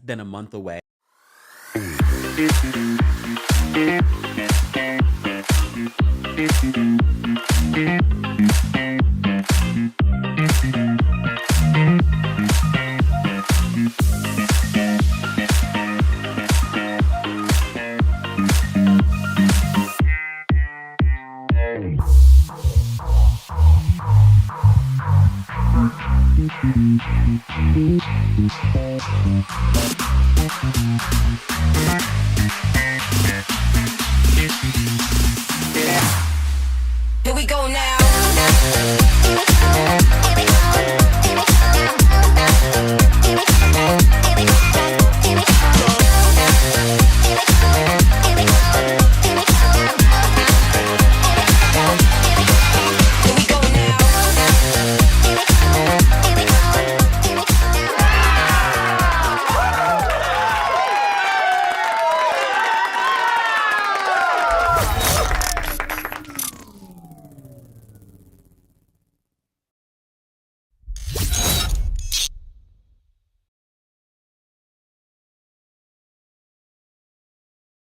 than a month away. Here we go now.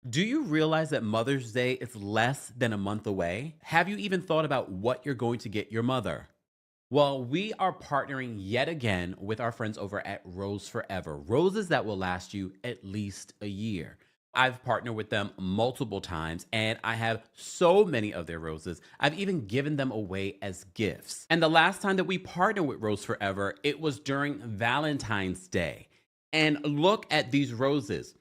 Do you realize that Mother's Day is less than a month away? Have you even thought about what you're going to get your mother? Well, we are partnering yet again with our friends over at Rose Forever, roses that will last you at least a year. I've partnered with them multiple times and I have so many of their roses. I've even given them away as gifts. And the last time that we partnered with Rose Forever, it was during Valentine's Day. And look at these roses.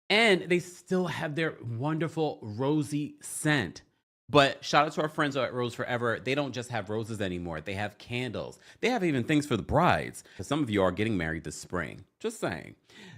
And they still have their wonderful rosy scent. But shout out to our friends at Rose Forever. They don't just have roses anymore. They have candles. They have even things for the brides. Because some of you are getting married this spring. Just saying.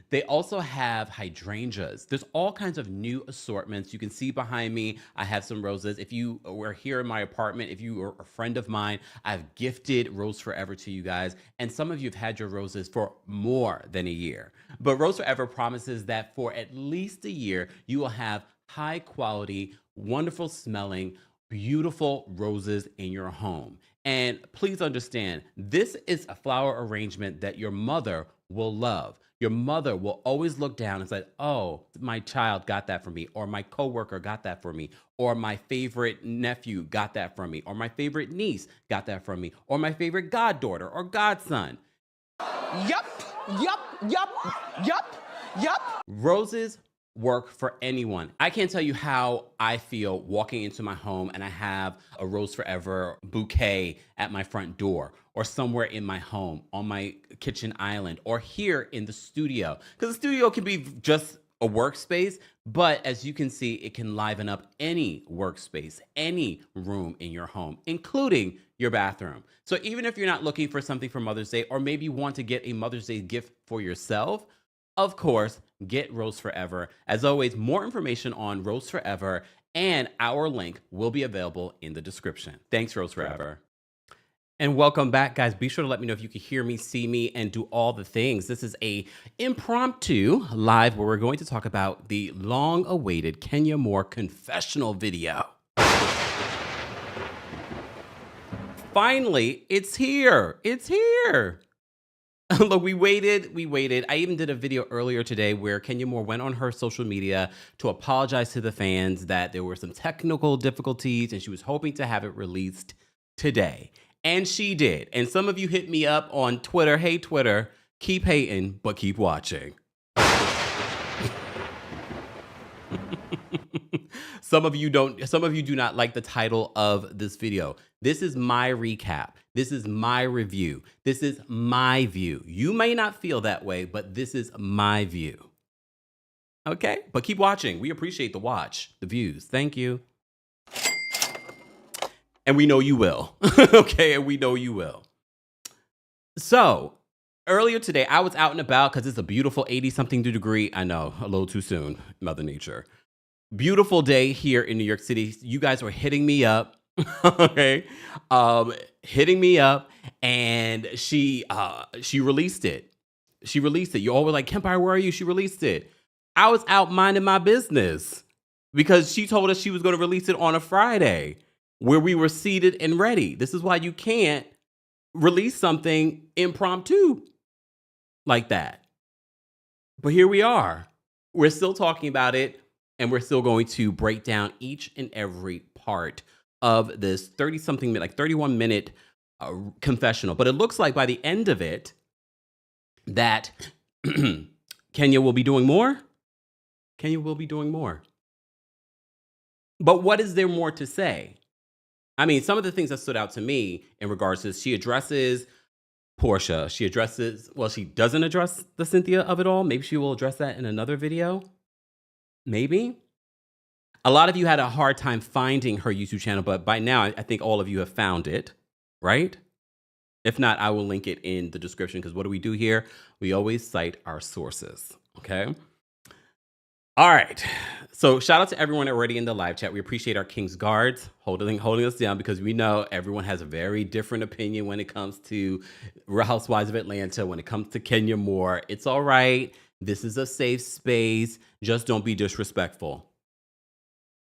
They also have hydrangeas. There's all kinds of new assortments. You can see behind me, I have some roses. If you were here in my apartment, if you were a friend of mine, I've gifted Rose Forever to you guys. And some of you have had your roses for more than a year. But Rose Forever promises that for at least a year, you will have high quality, wonderful smelling, beautiful roses in your home. And please understand, this is a flower arrangement that your mother will love. Your mother will always look down and say, oh, my child got that for me, or my coworker got that for me, or my favorite nephew got that from me, or my favorite niece got that from me, or my favorite goddaughter or godson. Yup. Roses work for anyone. I can't tell you how I feel walking into my home and I have a Rose Forever bouquet at my front door or somewhere in my home, on my kitchen island, or here in the studio. Because the studio can be just a workspace, but as you can see, it can liven up any workspace, any room in your home, including your bathroom. So even if you're not looking for something for Mother's Day, or maybe you want to get a Mother's Day gift for yourself, of course, get Rose Forever. As always, more information on Rose Forever and our link will be available in the description. Thanks, Rose Forever. And welcome back, guys. Be sure to let me know if you can hear me, see me, and do all the things. This is a impromptu live where we're going to talk about the long-awaited Kenya Moore confessional video. Finally, it's here. It's here. Look, we waited. I even did a video earlier today where Kenya Moore went on her social media to apologize to the fans that there were some technical difficulties and she was hoping to have it released today. And she did. And some of you hit me up on Twitter. Hey, Twitter, keep hating, but keep watching. Some of you do not like the title of this video. This is my recap. This is my review. This is my view. You may not feel that way, but this is my view. Okay? But keep watching. We appreciate the watch, the views. Thank you. And we know you will. Okay? And we know you will. So, earlier today, I was out and about because it's a beautiful 80-something degree. I know, a little too soon, Mother Nature. Beautiful day here in New York City. You guys were hitting me up, okay? Hitting me up, and she released it. She released it. You all were like, Kempire, where are you? She released it. I was out minding my business because she told us she was going to release it on a Friday where we were seated and ready. This is why you can't release something impromptu like that. But here we are. We're still talking about it, and we're still going to break down each and every part of this 30 something minute, like 31-minute confessional. But it looks like by the end of it that Kenya will be doing more. Kenya will be doing more. But what is there more to say? I mean, some of the things that stood out to me in regards to she addresses Portia. She addresses, well, she doesn't address the Cynthia of it all. Maybe she will address that in another video. Maybe. A lot of you had a hard time finding her YouTube channel, but by now I think all of you have found it, right? If not, I will link it in the description because what do we do here? We always cite our sources, okay? All right. So shout out to everyone already in the live chat. We appreciate our King's Guards holding us down because we know everyone has a very different opinion when it comes to Real Housewives of Atlanta, when it comes to Kenya Moore. It's all right. This is a safe space. Just don't be disrespectful.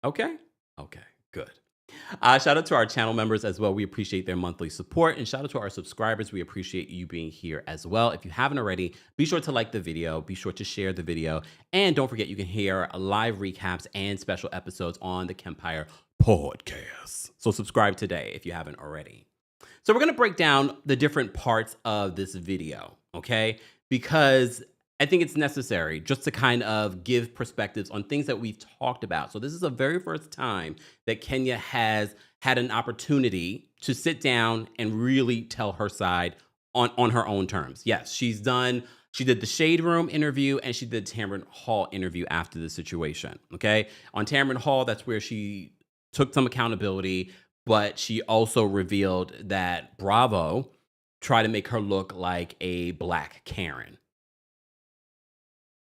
Okay? Okay, good. Shout out to our channel members as well. We appreciate their monthly support. And shout out to our subscribers. We appreciate you being here as well. If you haven't already, be sure to like the video. Be sure to share the video. And don't forget, you can hear live recaps and special episodes on the Kempire podcast. So subscribe today if you haven't already. So we're going to break down the different parts of this video, okay? Because I think it's necessary just to kind of give perspectives on things that we've talked about. So this is the very first time that Kenya has had an opportunity to sit down and really tell her side on her own terms. Yes, she did the Shade Room interview and she did the Tamron Hall interview after the situation, okay? On Tamron Hall, that's where she took some accountability, but she also revealed that Bravo tried to make her look like a black Karen.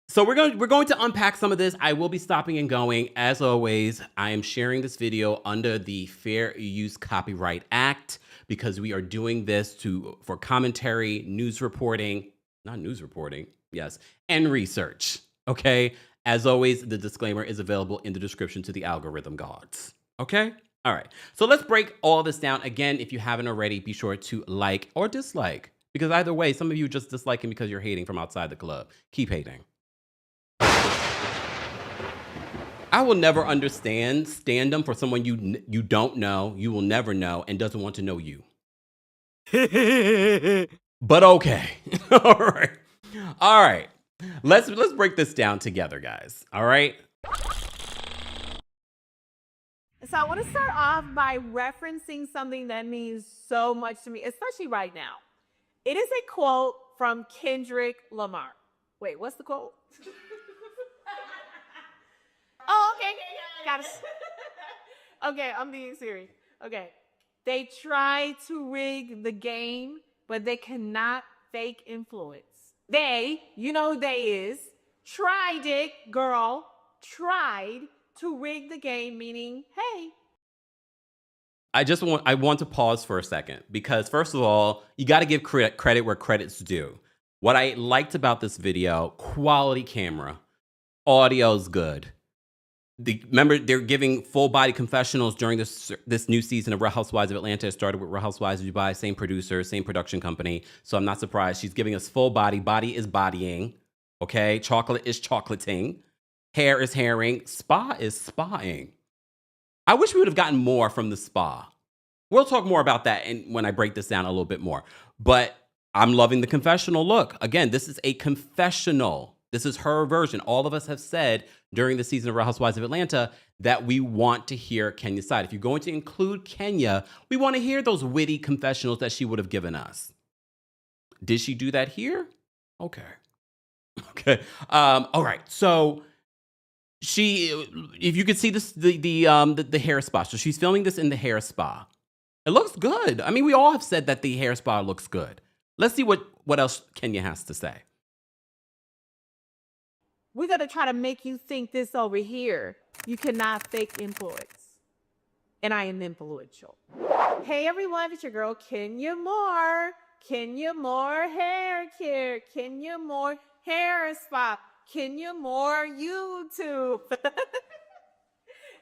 So we're going to unpack some of this. I will be stopping and going. As always, I am sharing this video under the Fair Use Copyright Act because we are doing this for commentary, news reporting, not news reporting, yes, and research, okay? As always, the disclaimer is available in the description to the algorithm gods, okay? All right, so let's break all this down. Again, if you haven't already, be sure to like or dislike because either way, some of you just disliking because you're hating from outside the club. Keep hating. I will never understand stand-up for someone you don't know, you will never know, and doesn't want to know you. But okay. All right. All right. Let's break this down together, guys. All right. So I want to start off by referencing something that means so much to me, especially right now. It is a quote from Kendrick Lamar. Wait, what's the quote? Oh, okay. Got it. Okay, I'm being serious. Okay. They try to rig the game, but they cannot fake influence. They, you know who they is, tried it, girl, tried to rig the game, meaning, hey. I want to pause for a second because first of all, you got to give credit where credit's due. What I liked about this video, quality camera, audio's good. Remember, they're giving full body confessionals during this new season of Real Housewives of Atlanta. It started with Real Housewives of Dubai, same producer, same production company. So I'm not surprised. She's giving us full body. Body is bodying. Okay. Chocolate is chocolating. Hair is hairing. Spa is spaing. I wish we would have gotten more from the spa. We'll talk more about that when I break this down a little bit more. But I'm loving the confessional look. Again, this is a confessional. This is her version. All of us have said during the season of Real Housewives of Atlanta that we want to hear Kenya's side. If you're going to include Kenya, we want to hear those witty confessionals that she would have given us. Did she do that here? Okay. Okay. All right. So if you could see this, the hair spa. So she's filming this in the hair spa. It looks good. I mean, we all have said that the hair spa looks good. Let's see what else Kenya has to say. We're going to try to make you think this over here. You cannot fake influence. And I am influential. Hey, everyone, it's your girl, Kenya Moore. Kenya Moore Hair Care. Kenya Moore Hair Spa. Kenya Moore YouTube.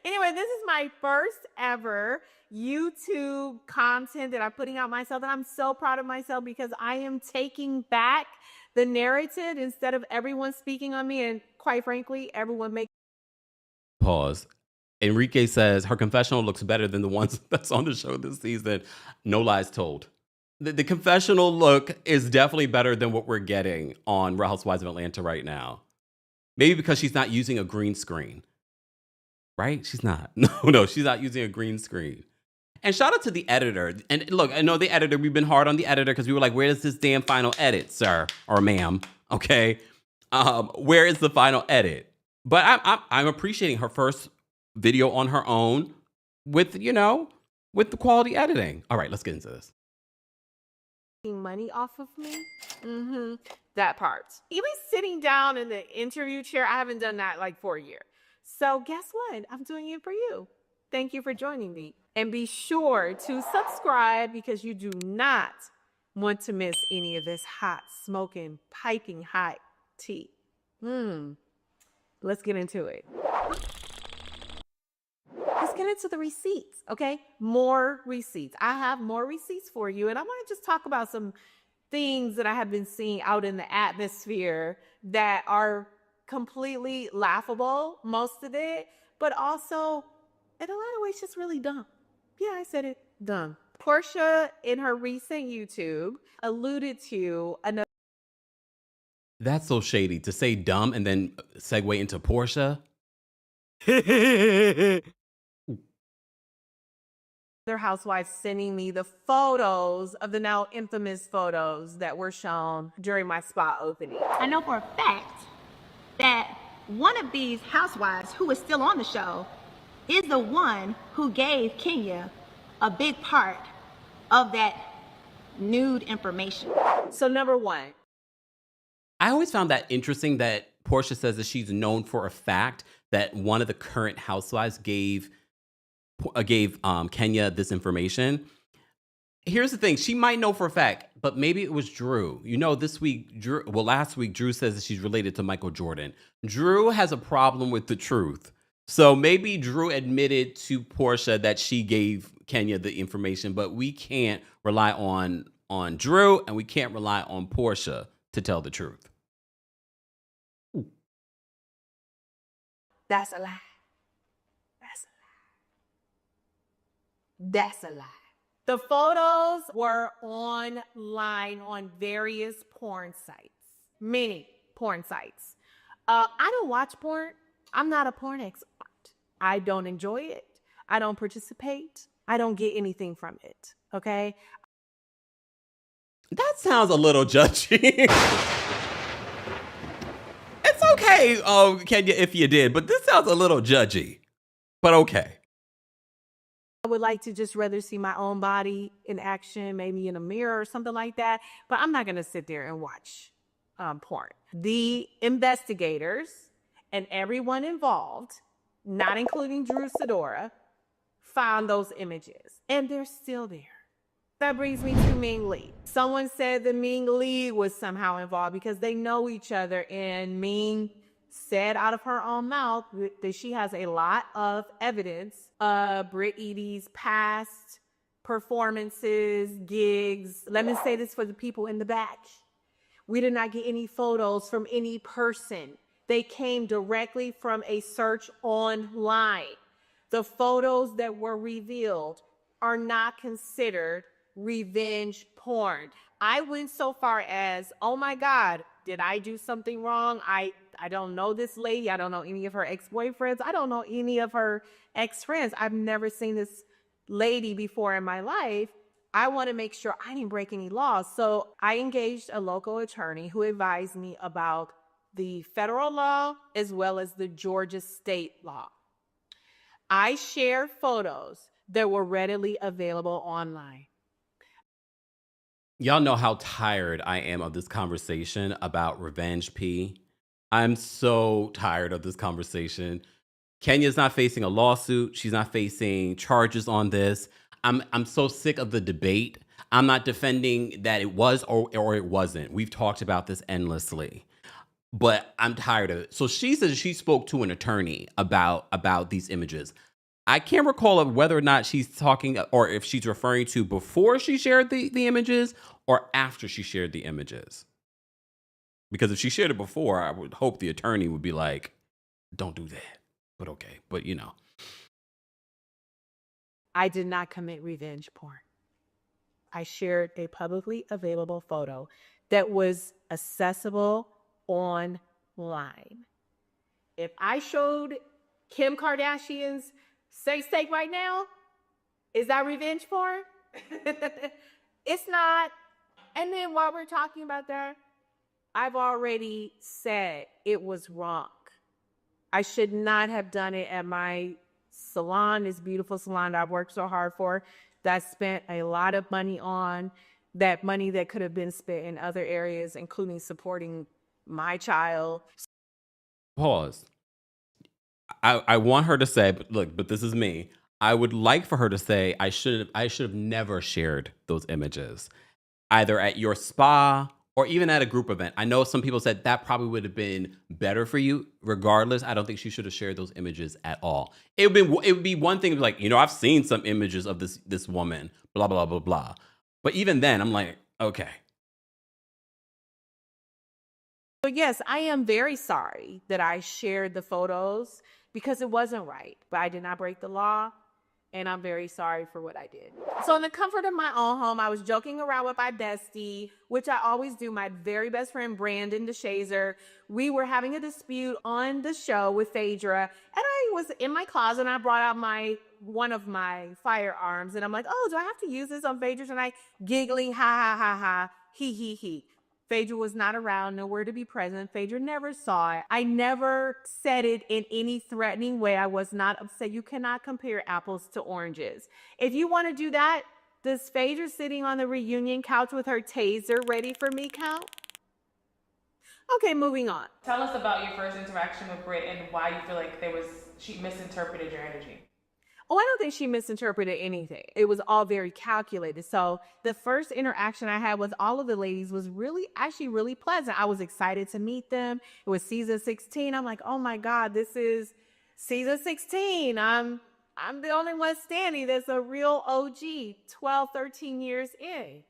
Anyway, this is my first ever YouTube content that I'm putting out myself. And I'm so proud of myself because I am taking back The narrative, instead of everyone speaking on me, and quite frankly, everyone making. Pause. Enrique says her confessional looks better than the ones that's on the show this season. No lies told. The confessional look is definitely better than what we're getting on Real Housewives of Atlanta right now. Maybe because she's not using a green screen. Right? She's not. No, she's not using a green screen. And shout out to the editor. And look, I know the editor, we've been hard on the editor because we were like, where is this damn final edit, sir or ma'am? Okay. Where is the final edit? But I'm appreciating her first video on her own with the quality editing. All right, let's get into this. Money off of me. That part. Even sitting down in the interview chair, I haven't done that like for a year. So guess what? I'm doing it for you. Thank you for joining me. And be sure to subscribe because you do not want to miss any of this hot, smoking, piping hot tea. Let's get into it. Let's get into the receipts, okay? More receipts. I have more receipts for you, and I want to just talk about some things that I have been seeing out in the atmosphere that are completely laughable, most of it, but also in a lot of ways just really dumb. Yeah, I said it, dumb. Portia, in her recent YouTube, alluded to another. That's so shady to say dumb and then segue into Portia. Their housewife sending me the photos of the now infamous photos that were shown during my spa opening. I know for a fact that one of these housewives who is still on the show is the one who gave Kenya a big part of that nude information. So number one. I always found that interesting that Portia says that she's known for a fact that one of the current housewives gave Kenya this information. Here's the thing. She might know for a fact, but maybe it was Drew. Last week, Drew says that she's related to Michael Jordan. Drew has a problem with the truth. So maybe Drew admitted to Portia that she gave Kenya the information, but we can't rely on Drew and we can't rely on Portia to tell the truth. That's a lie. That's a lie. That's a lie. The photos were online on various porn sites. Many porn sites. I don't watch porn. I'm not a porn expert. I don't enjoy it. I don't participate. I don't get anything from it. Okay? That sounds a little judgy. It's okay, Kenya, if you did, but this sounds a little judgy. But okay. I would like to just rather see my own body in action, maybe in a mirror or something like that. But I'm not going to sit there and watch porn. The investigators and everyone involved, not including Drew Sidora, found those images. And they're still there. That brings me to Ming Lee. Someone said that Ming Lee was somehow involved because they know each other. And Ming said out of her own mouth that she has a lot of evidence of Brit Eady's past performances, gigs. Let me say this for the people in the back. We did not get any photos from any person. They came directly from a search online. The photos that were revealed are not considered revenge porn. I went so far as, oh my God, did I do something wrong? I don't know this lady. I don't know any of her ex-boyfriends. I don't know any of her ex-friends. I've never seen this lady before in my life. I want to make sure I didn't break any laws. So I engaged a local attorney who advised me about the federal law as well as the Georgia state law. I shared photos that were readily available online. Y'all know how tired I am of this conversation about revenge P. I'm so tired of this conversation. Kenya's not facing a lawsuit. She's not facing charges on this. I'm so sick of the debate. I'm not defending that it was or it wasn't. We've talked about this endlessly. But I'm tired of it. So she says she spoke to an attorney about these images. I can't recall whether or not she's talking or if she's referring to before she shared the images or after she shared the images. Because if she shared it before, I would hope the attorney would be like, don't do that. But okay. But you know. I did not commit revenge porn. I shared a publicly available photo that was accessible online. If I showed Kim Kardashian's sex tape right now, is that revenge porn? It's not. And then while we're talking about that, I've already said it was wrong. I should not have done it at my salon, this beautiful salon that I've worked so hard for, that I spent a lot of money on, that money that could have been spent in other areas, including supporting my child. Pause. I want her to say, but look, but this is me. I would like for her to say, I should have never shared those images, either at your spa or even at a group event. I know some people said that probably would have been better for you. Regardless, I don't think she should have shared those images at all. It would be one thing like, I've seen some images of this woman, blah, blah, blah, blah. But even then, I'm like, okay. So yes, I am very sorry that I shared the photos because it wasn't right, but I did not break the law. And I'm very sorry for what I did. So in the comfort of my own home, I was joking around with my bestie, which I always do, my very best friend, Brandon DeShazer. We were having a dispute on the show with Phaedra, and I was in my closet, and I brought out one of my firearms, and I'm like, oh, do I have to use this on Phaedra tonight? Giggling, ha, ha, ha, ha, he. Phaedra was not around, nowhere to be present. Phaedra never saw it. I never said it in any threatening way. I was not upset. You cannot compare apples to oranges. If you want to do that, does Phaedra sitting on the reunion couch with her taser ready for me count? Okay, moving on. Tell us about your first interaction with Brit and why you feel like she misinterpreted your energy. Oh, I don't think she misinterpreted anything. It was all very calculated. So the first interaction I had with all of the ladies was actually really pleasant. I was excited to meet them. It was season 16. I'm like, oh my God, this is season 16. I'm the only one standing that's a real OG, 12, 13 years in,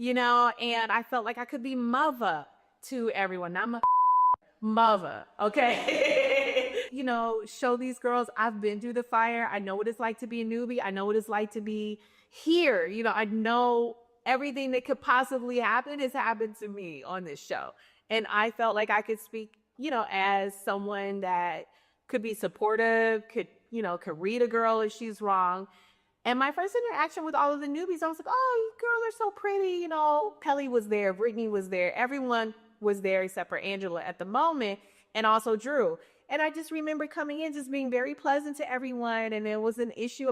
and I felt like I could be mother to everyone. I'm a mother, okay? Show these girls I've been through the fire. I know what it's like to be a newbie. I know what it's like to be here. I know everything that could possibly happen has happened to me on this show. And I felt like I could speak, as someone that could be supportive, could read a girl if she's wrong. And my first interaction with all of the newbies, I was like, oh, you girls are so pretty. Pelly was there, Brittany was there, everyone was there except for Angela at the moment, and also Drew. And I just remember coming in just being very pleasant to everyone, and there was an issue.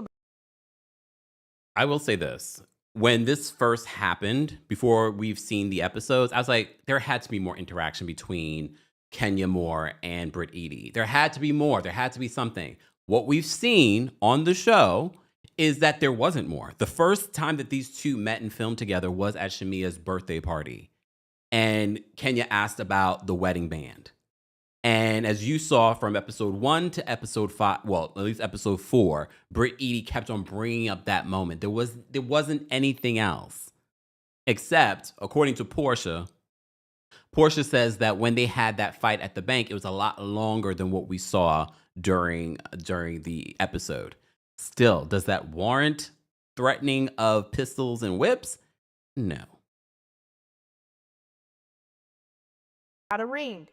I will say this. When this first happened, before we've seen the episodes, I was like, there had to be more interaction between Kenya Moore and Brit Eady. There had to be more. There had to be something. What we've seen on the show is that there wasn't more. The first time that these two met and filmed together was at Shamia's birthday party. And Kenya asked about the wedding band. And as you saw from episode 1 to episode 5, well, at least episode 4, Brit Eady kept on bringing up that moment. There wasn't anything else. Except, according to Portia says that when they had that fight at the bank, it was a lot longer than what we saw during the episode. Still, does that warrant threatening of pistols and whips? No. A ring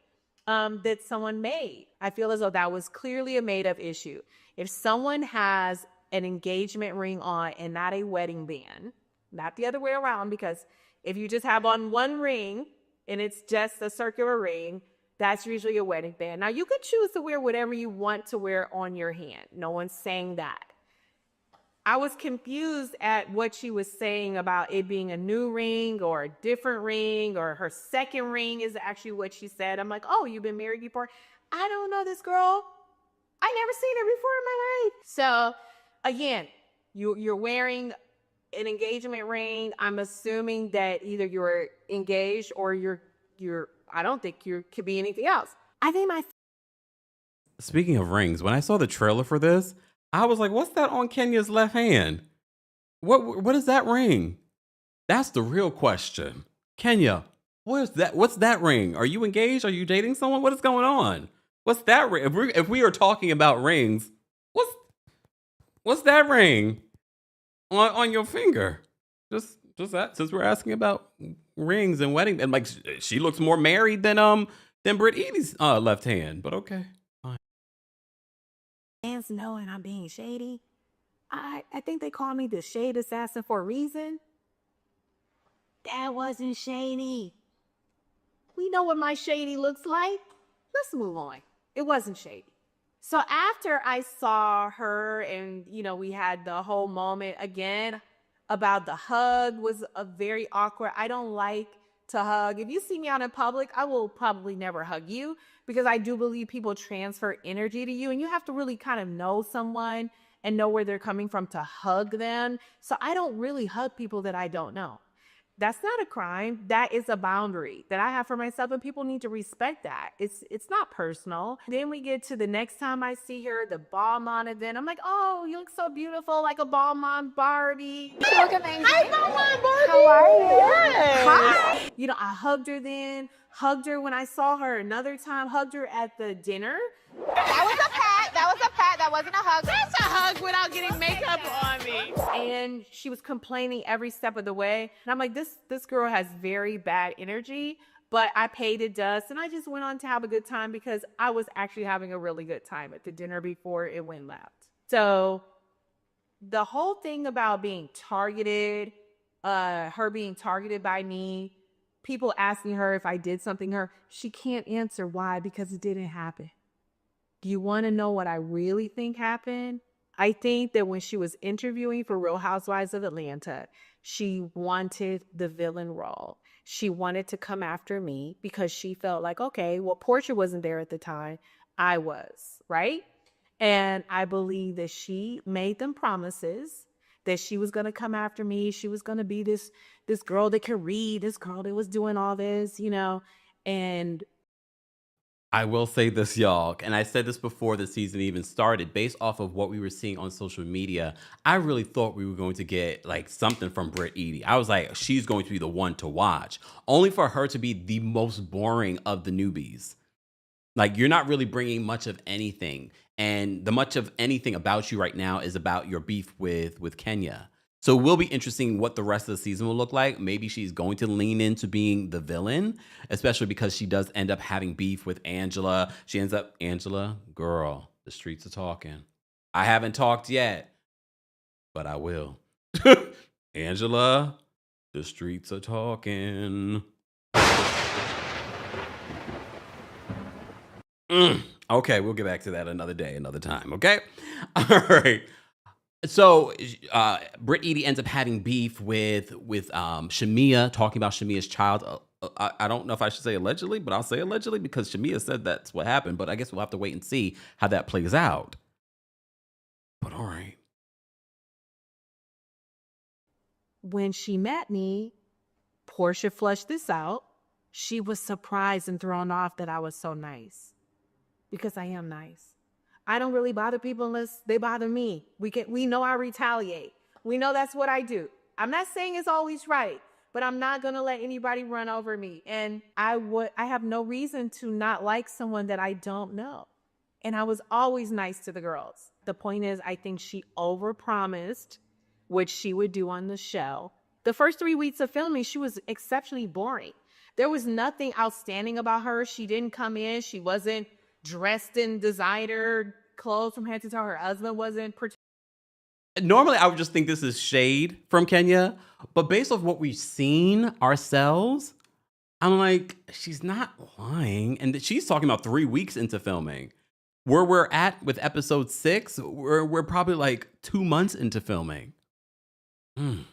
that someone made. I feel as though that was clearly a made-up issue. If someone has an engagement ring on and not a wedding band, not the other way around, because if you just have on one ring and it's just a circular ring, that's usually a wedding band. Now, you could choose to wear whatever you want to wear on your hand. No one's saying that. I was confused at what she was saying about it being a new ring or a different ring, or her second ring is actually what she said. I'm like, oh, you've been married before? I don't know this girl. I never seen her before in my life. So again, you're wearing an engagement ring. I'm assuming that either you're engaged or you're I don't think you could be anything else. I think Speaking of rings, when I saw the trailer for this, I was like, what's that on Kenya's left hand? What is that ring? That's the real question. Kenya, What is that? What's that ring? Are you engaged? Are you dating someone? What is going on? What's that ring? If we are talking about rings, what's that ring on your finger? Just that, since we're asking about rings and wedding, and like she looks more married than Brit Eady's left hand. But okay, fine. Fans knowing I'm being shady. I think they call me the shade assassin for a reason. That wasn't shady. We know what my shady looks like. Let's move on. It wasn't shady. So after I saw her and, we had the whole moment again about the hug was a very awkward. I don't like to hug. If you see me out in public, I will probably never hug you because I do believe people transfer energy to you and you have to really kind of know someone and know where they're coming from to hug them. So I don't really hug people that I don't know. That's not a crime. That is a boundary that I have for myself, and people need to respect that. It's not personal. Then we get to the next time I see her, the Balmain event. I'm like, oh, you look so beautiful, like a Balmain Barbie. You look amazing. Hi, Balmain Barbie. How are you? Hi. I hugged her then, hugged her when I saw her another time, hugged her at the dinner. That was a pat. That wasn't a hug. That's a hug without getting makeup on me. And she was complaining every step of the way. And I'm like, this girl has very bad energy, but I paid it dust. And I just went on to have a good time because I was actually having a really good time at the dinner before it went left. So the whole thing about being targeted, her being targeted by me, people asking her if I did something to her, she can't answer why, because it didn't happen. Do you want to know what I really think happened? I think that when she was interviewing for Real Housewives of Atlanta, she wanted the villain role. She wanted to come after me because she felt like, okay, well, Portia wasn't there at the time. I was, right? And I believe that she made them promises that she was going to come after me. She was going to be this girl that could read, this girl that was doing all this, and I will say this, y'all, and I said this before the season even started, based off of what we were seeing on social media, I really thought we were going to get like something from Brit Eady. I was like, she's going to be the one to watch, only for her to be the most boring of the newbies. Like, you're not really bringing much of anything, and the much of anything about you right now is about your beef with Kenya. So it will be interesting what the rest of the season will look like. Maybe she's going to lean into being the villain, especially because she does end up having beef with Angela. She ends up, Angela, girl, the streets are talking. I haven't talked yet, but I will. Angela, the streets are talking. Okay, we'll get back to that another day, another time, okay? All right. So Brit Eady ends up having beef with Shamia, talking about Shamia's child. I don't know if I should say allegedly, but I'll say allegedly because Shamia said that's what happened. But I guess we'll have to wait and see how that plays out. But all right. When she met me, Portia flushed this out. She was surprised and thrown off that I was so nice because I am nice. I don't really bother people unless they bother me. We know I retaliate. We know that's what I do. I'm not saying it's always right, but I'm not going to let anybody run over me. And I have no reason to not like someone that I don't know. And I was always nice to the girls. The point is, I think she overpromised what she would do on the show. The first 3 weeks of filming, she was exceptionally boring. There was nothing outstanding about her. She didn't come in. She wasn't dressed in designer clothes from head to toe. Her husband wasn't. Normally, I would just think this is shade from Kenya, but based off what we've seen ourselves, I'm like, she's not lying. And she's talking about 3 weeks into filming. Where we're at with episode 6, we're probably like 2 months into filming. Damn.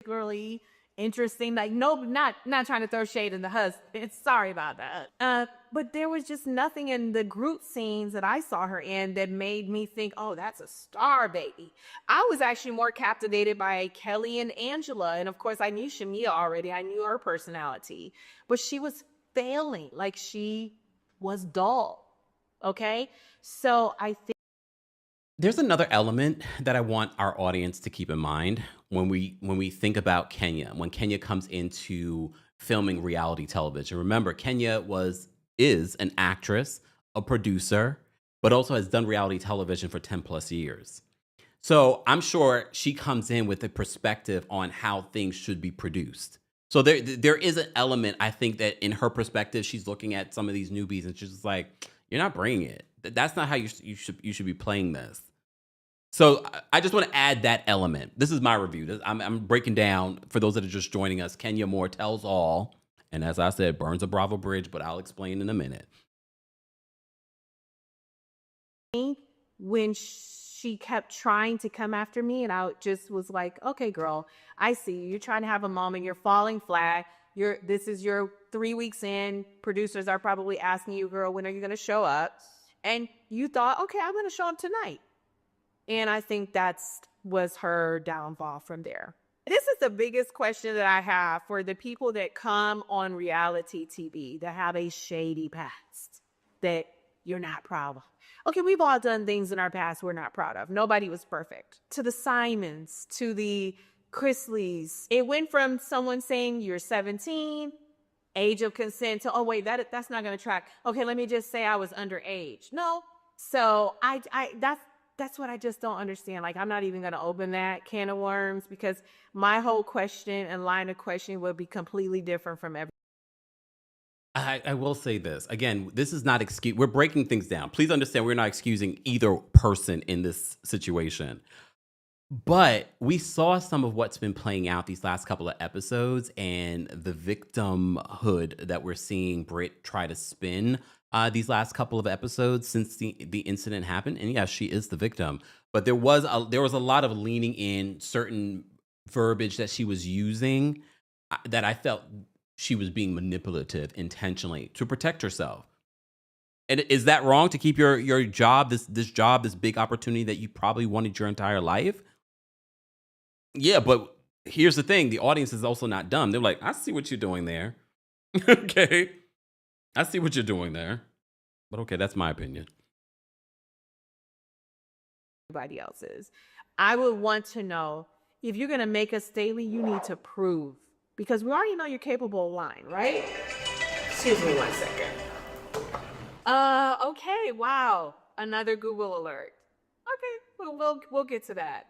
Really interesting, like, no, not trying to throw shade in the husband. Sorry about that. But there was just nothing in the group scenes that I saw her in that made me think, oh, that's a star baby. I was actually more captivated by Kelly and Angela. And of course, I knew Shamia already. I knew her personality. But she was failing. Like, she was dull. Okay? So I think There's another element that I want our audience to keep in mind when we think about Kenya, when Kenya comes into filming reality television. Remember, Kenya is an actress, a producer, but also has done reality television for 10 plus years. So I'm sure she comes in with a perspective on how things should be produced. So there is an element, I think, that in her perspective, she's looking at some of these newbies and she's just like, "You're not bringing it. That's not how you should be playing this." So I just want to add that element. This is my review. I'm breaking down for those that are just joining us. Kenya Moore tells all, and as I said, burns a Bravo bridge, but I'll explain in a minute. When she kept trying to come after me, and I just was like, okay, girl, I see you. You're trying to have a moment. You're falling flat. This is your 3 weeks in. Producers are probably asking you, girl, when are you going to show up? And you thought, okay, I'm going to show up tonight. And I think was her downfall from there. This is the biggest question that I have for the people that come on reality TV that have a shady past that you're not proud of. Okay, we've all done things in our past we're not proud of. Nobody was perfect. To the Simons, to the Chrisleys, it went from someone saying you're 17, age of consent, to, oh wait, that's not going to track. Okay, let me just say I was underage. No. So that's what I just don't understand. Like, I'm not even going to open that can of worms because my whole question and line of questioning would be completely different from every. I will say this again. This is not excuse. We're breaking things down. Please understand, we're not excusing either person in this situation. But we saw some of what's been playing out these last couple of episodes and the victimhood that we're seeing Brit try to spin these last couple of episodes since the incident happened. And yes, she is the victim. But there was a lot of leaning in certain verbiage that she was using that I felt she was being manipulative intentionally to protect herself. And is that wrong to keep your job, this big opportunity that you probably wanted your entire life? Yeah, but here's the thing. The audience is also not dumb. They're like, I see what you're doing there. Okay. I see what you're doing there. But okay, that's my opinion. Everybody else's. I would want to know, if you're going to make us daily, you need to prove. Because we already know you're capable of lying, right? Excuse me 1 second. Okay, wow. Another Google alert. Okay, we'll get to that.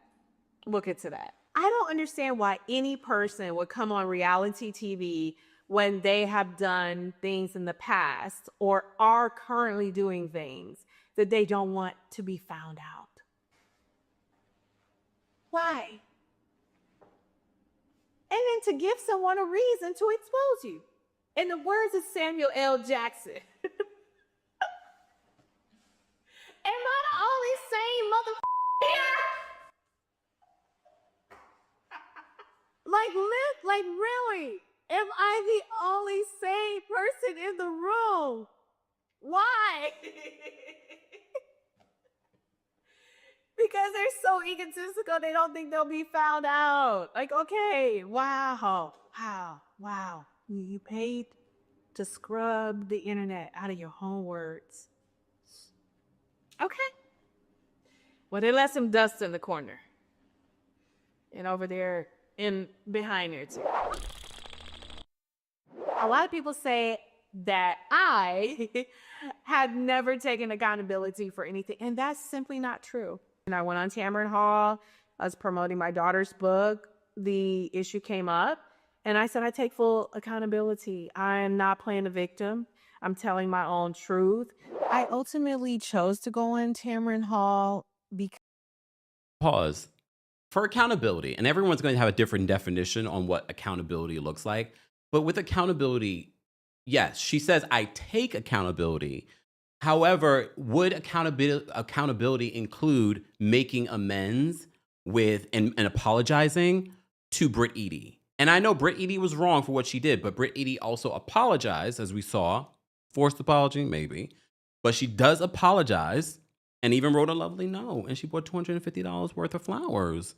We'll get to that. I don't understand why any person would come on reality TV when they have done things in the past or are currently doing things that they don't want to be found out. Why? And then to give someone a reason to expose you. In the words of Samuel L. Jackson, am I the only sane motherfucker here? Like really? Am I the only sane person in the room? Why? Because they're so egotistical, they don't think they'll be found out. Like, okay, wow. You paid to scrub the internet out of your own words. Okay. Well, they left some dust in the corner. And over there behind there too. A lot of people say that I had never taken accountability for anything, and that's simply not true. And I went on Tamron Hall. I was promoting my daughter's book. The issue came up, and I said, I take full accountability. I am not playing the victim. I'm telling my own truth. I ultimately chose to go on Tamron Hall because... Pause. For accountability, and everyone's going to have a different definition on what accountability looks like. But with accountability, yes, she says, I take accountability. However, would accountability include making amends with and apologizing to Brit Eady? And I know Brit Eady was wrong for what she did, but Brit Eady also apologized, as we saw. Forced apology, maybe. But she does apologize and even wrote a lovely note. And she bought $250 worth of flowers.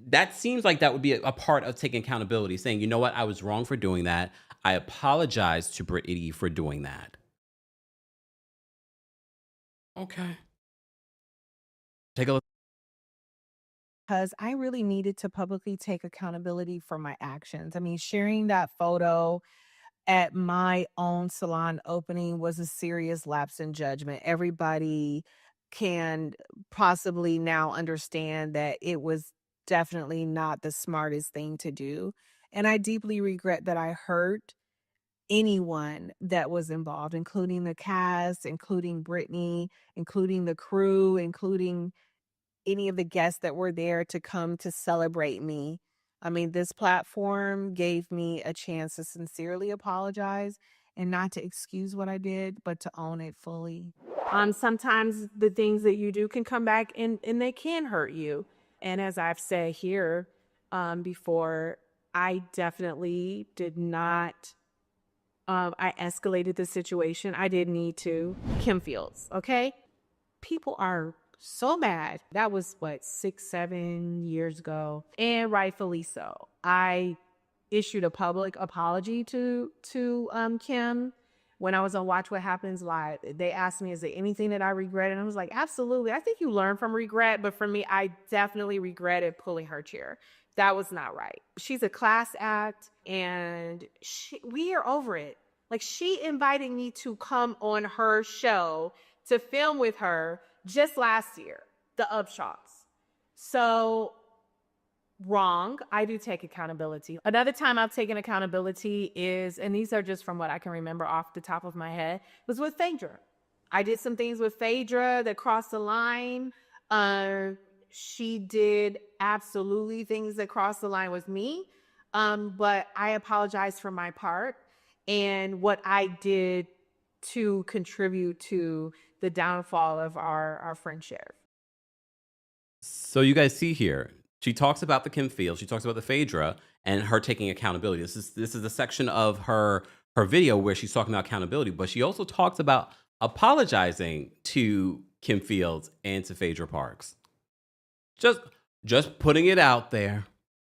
That seems like that would be a part of taking accountability, saying, you know what, I was wrong for doing that. I apologize to Brit Eady for doing that. Okay. Take a look. Because I really needed to publicly take accountability for my actions. I mean, sharing that photo at my own salon opening was a serious lapse in judgment. Everybody can possibly now understand that it was definitely not the smartest thing to do. And I deeply regret that I hurt anyone that was involved, including the cast, including Brittany, including the crew, including any of the guests that were there to come to celebrate me. I mean, this platform gave me a chance to sincerely apologize and not to excuse what I did, but to own it fully. Sometimes the things that you do can come back and they can hurt you. And as I've said here before, I definitely did not. I escalated the situation. I didn't need to. Kim Fields, okay? People are so mad. That was what, 6-7 years ago, and rightfully so. I issued a public apology to Kim when I was on Watch What Happens Live. They asked me, is there anything that I regret? And I was like, absolutely. I think you learn from regret, but for me, I definitely regretted pulling her chair. That was not right. She's a class act, and we are over it. Like, she invited me to come on her show to film with her just last year, the Upshaws. So wrong. I do take accountability. Another time I've taken accountability is, and these are just from what I can remember off the top of my head, was with Phaedra. I did some things with Phaedra that crossed the line. She did absolutely things that crossed the line with me. But I apologize for my part and what I did to contribute to the downfall of our friendship. So you guys see here, she talks about the Kim Fields, she talks about the Phaedra, and her taking accountability. This is a section of her video where she's talking about accountability, but she also talks about apologizing to Kim Fields and to Phaedra Parks. Just putting it out there.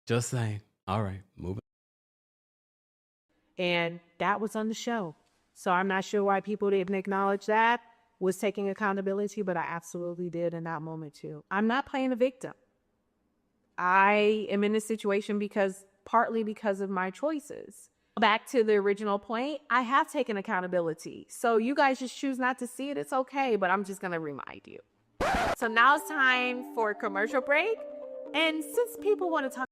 Just saying. All right, moving. And that was on the show. So I'm not sure why people didn't acknowledge that was taking accountability, but I absolutely did in that moment too. I'm not playing the victim. I am in this situation partly because of my choices. Back to the original point, I have taken accountability. So you guys just choose not to see it. It's okay, but I'm just going to remind you. So now it's time for a commercial break. And since people want to talk,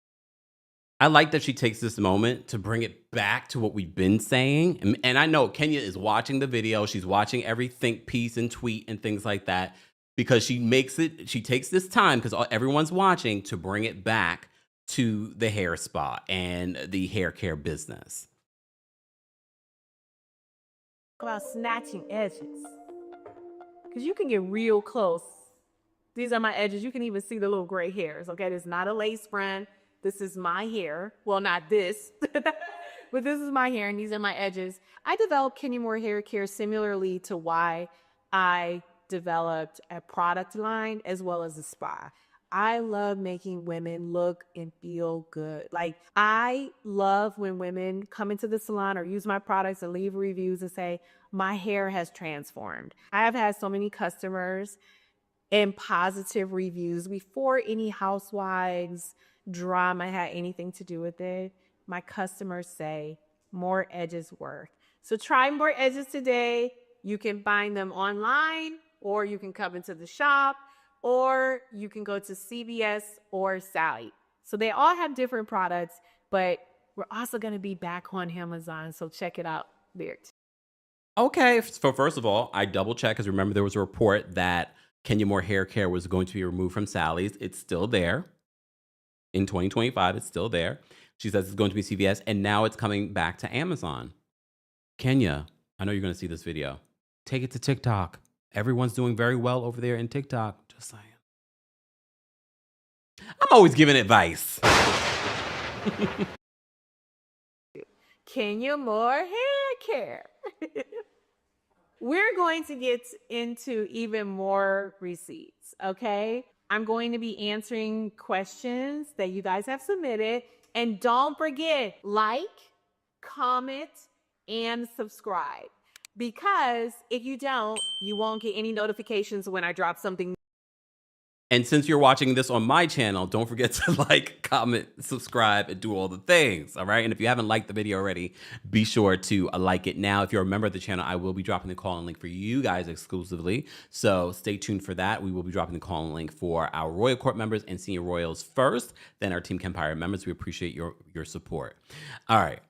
I like that she takes this moment to bring it back to what we've been saying. And I know Kenya is watching the video. She's watching every think piece and tweet and things like that, because she takes this time, because everyone's watching, to bring it back to the hair spa and the hair care business. about snatching edges, because you can get real close. These are my edges. You can even see the little gray hairs. Okay, this is not a lace front. This is my hair. Well, not this, but this is my hair, and these are my edges. I developed Kenya Moore Hair Care similarly to why I developed a product line as well as a spa. I love making women look and feel good. Like, I love when women come into the salon or use my products and leave reviews and say, my hair has transformed. I have had so many customers and positive reviews before any Housewives drama had anything to do with it. My customers say, more edges work. So try More Edges today. You can find them online, or you can come into the shop, or you can go to CVS or CITE. So they all have different products, but we're also going to be back on Amazon. So check it out there too. Okay, so first of all, I double checked, because remember there was a report that Kenya Moore Hair Care was going to be removed from Sally's. It's still there. In 2025, it's still there. She says it's going to be CVS, and now it's coming back to Amazon. Kenya, I know you're going to see this video. Take it to TikTok. Everyone's doing very well over there in TikTok. Just saying. I'm always giving advice. Kenya Moore Hair Care. We're going to get into even more receipts, okay? I'm going to be answering questions that you guys have submitted. And don't forget, like, comment, and subscribe. Because if you don't, you won't get any notifications when I drop something. And since you're watching this on my channel, don't forget to like, comment, subscribe, and do all the things, all right? And if you haven't liked the video already, be sure to like it now. If you're a member of the channel, I will be dropping the call-in link for you guys exclusively. So stay tuned for that. We will be dropping the call-in link for our Royal Court members and senior royals first, then our Team Kempire members. We appreciate your support. All right.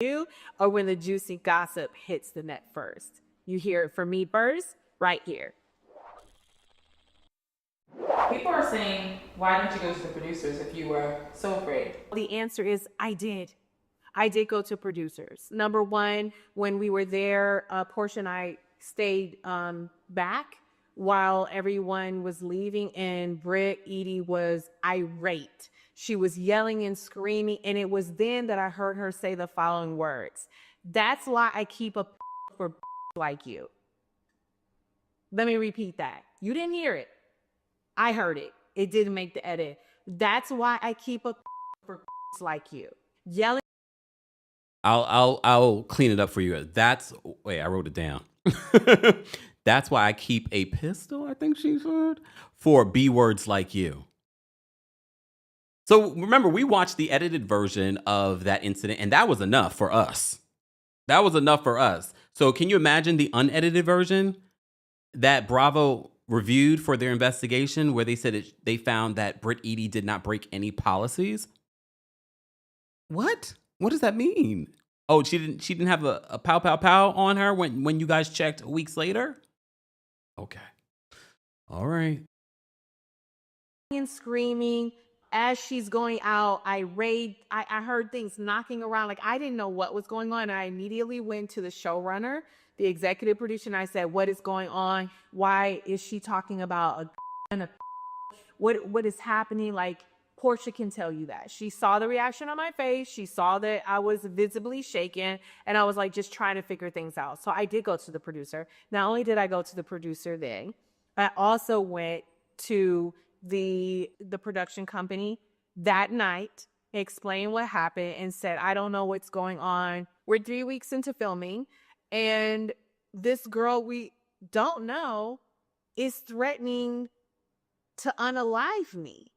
You or when the juicy gossip hits the net first. You hear it from me first, right here. People are saying, why didn't you go to the producers if you were so afraid? The answer is I did. I did go to producers. Number one, when we were there, Portia and I stayed back while everyone was leaving, and Brit Eady was irate. She was yelling and screaming, and it was then that I heard her say the following words. That's why I keep a for like you. Let me repeat that. You didn't hear it. I heard it. It didn't make the edit. That's why I keep a for like you. Yelling. I'll clean it up for you. Wait, I wrote it down. That's why I keep a pistol, I think she said, for B words like you. So remember, we watched the edited version of that incident, and that was enough for us. That was enough for us. So can you imagine the unedited version that Bravo reviewed for their investigation, where they said they found that Brit Eady did not break any policies? What? What does that mean? Oh, she didn't have a pow pow pow on her when you guys checked weeks later? Okay. All right. And screaming as she's going out. I heard things knocking around. Like, I didn't know what was going on. I immediately went to the showrunner, the executive producer, and I said, what is going on? Why is she talking about what is happening? Like, Portia can tell you that. She saw the reaction on my face. She saw that I was visibly shaken, and I was like just trying to figure things out. So I did go to the producer. Not only did I go to the producer then, I also went to the production company that night, explained what happened, and said, I don't know what's going on. We're 3 weeks into filming, and this girl we don't know is threatening to unalive me.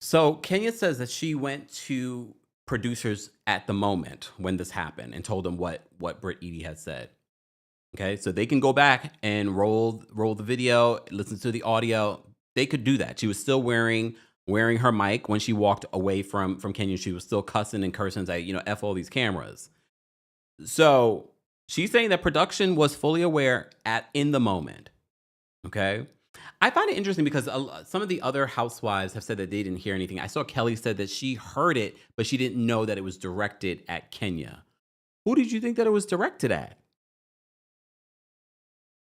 So Kenya says that she went to producers at the moment when this happened and told them what Brit Eady had said. Okay, so they can go back and roll the video, listen to the audio. They could do that. She was still wearing her mic when she walked away from Kenya. She was still cussing and cursing, like, F all these cameras. So she's saying that production was fully aware in the moment. Okay. I find it interesting because some of the other housewives have said that they didn't hear anything. I saw Kelly said that she heard it, but she didn't know that it was directed at Kenya. Who did you think that it was directed at?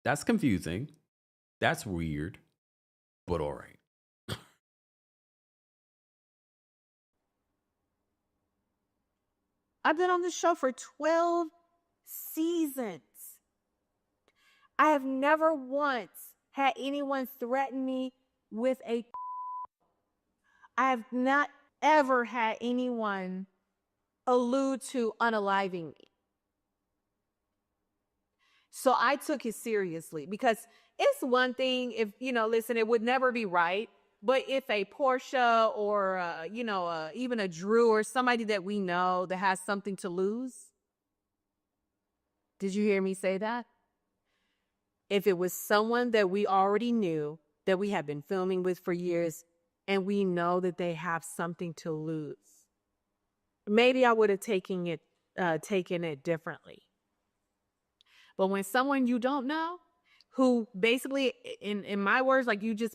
That's confusing. That's weird, but all right. I've been on this show for 12 seasons. I have never once had anyone threaten me with I have not ever had anyone allude to unaliving me. So I took it seriously, because it's one thing if, listen, it would never be right. But if a Portia or, even a Drew or somebody that we know that has something to lose. Did you hear me say that? If it was someone that we already knew, that we have been filming with for years, and we know that they have something to lose, maybe I would have taken it differently. But when someone you don't know, who basically, in my words, like you just,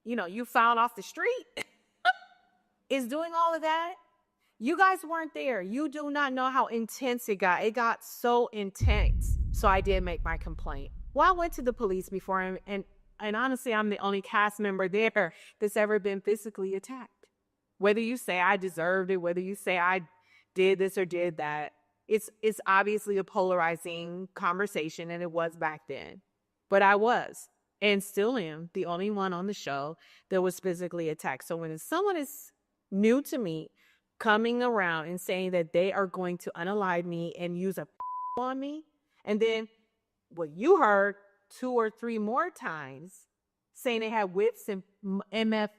you found off the street, is doing all of that, you guys weren't there. You do not know how intense it got. It got so intense. So I did make my complaint. Well, I went to the police before, and honestly, I'm the only cast member there that's ever been physically attacked. Whether you say I deserved it, whether you say I did this or did that, it's obviously a polarizing conversation, and it was back then. But I was, and still am, the only one on the show that was physically attacked. So when someone is new to me, coming around and saying that they are going to unalive me and use a on me. And then what you heard 2 or 3 more times saying they had whips and MF.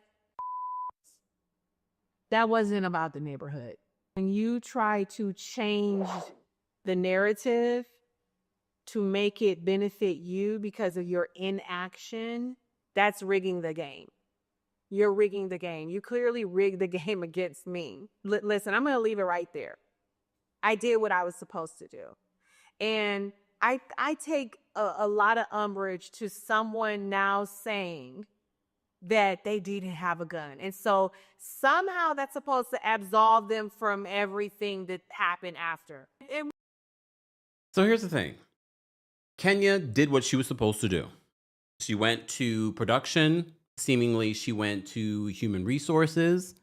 That wasn't about the neighborhood. When you try to change the narrative to make it benefit you because of your inaction, that's rigging the game. You're rigging the game. You clearly rigged the game against me. Listen, I'm going to leave it right there. I did what I was supposed to do. And I take a lot of umbrage to someone now saying that they didn't have a gun. And so somehow that's supposed to absolve them from everything that happened after. So here's the thing. Kenya did what she was supposed to do. She went to production. Seemingly, she went to human resources.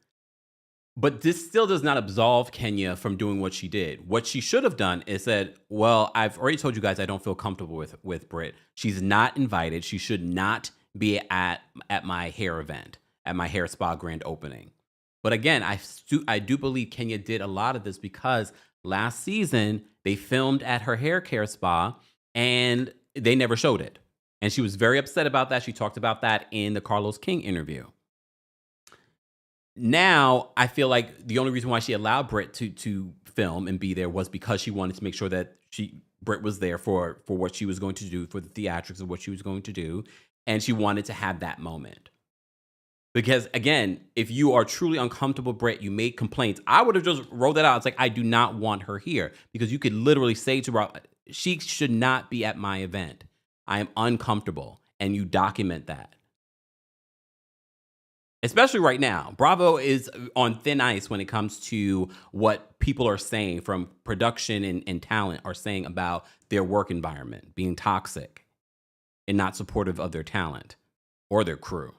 But this still does not absolve Kenya from doing what she did. What she should have done is said, well, I've already told you guys I don't feel comfortable with Brit. She's not invited. She should not be at my hair event, at my hair spa grand opening. But again, I do believe Kenya did a lot of this because last season they filmed at her hair care spa and they never showed it. And she was very upset about that. She talked about that in the Carlos King interview. Now, I feel like the only reason why she allowed Brit to film and be there was because she wanted to make sure that Brit was there for what she was going to do, for the theatrics of what she was going to do. And she wanted to have that moment. Because again, if you are truly uncomfortable, Brit, you make complaints. I would have just wrote that out. It's like, I do not want her here. Because you could literally say to her, she should not be at my event. I am uncomfortable. And you document that. Especially right now. Bravo is on thin ice when it comes to what people are saying from production and talent are saying about their work environment being toxic and not supportive of their talent or their crew.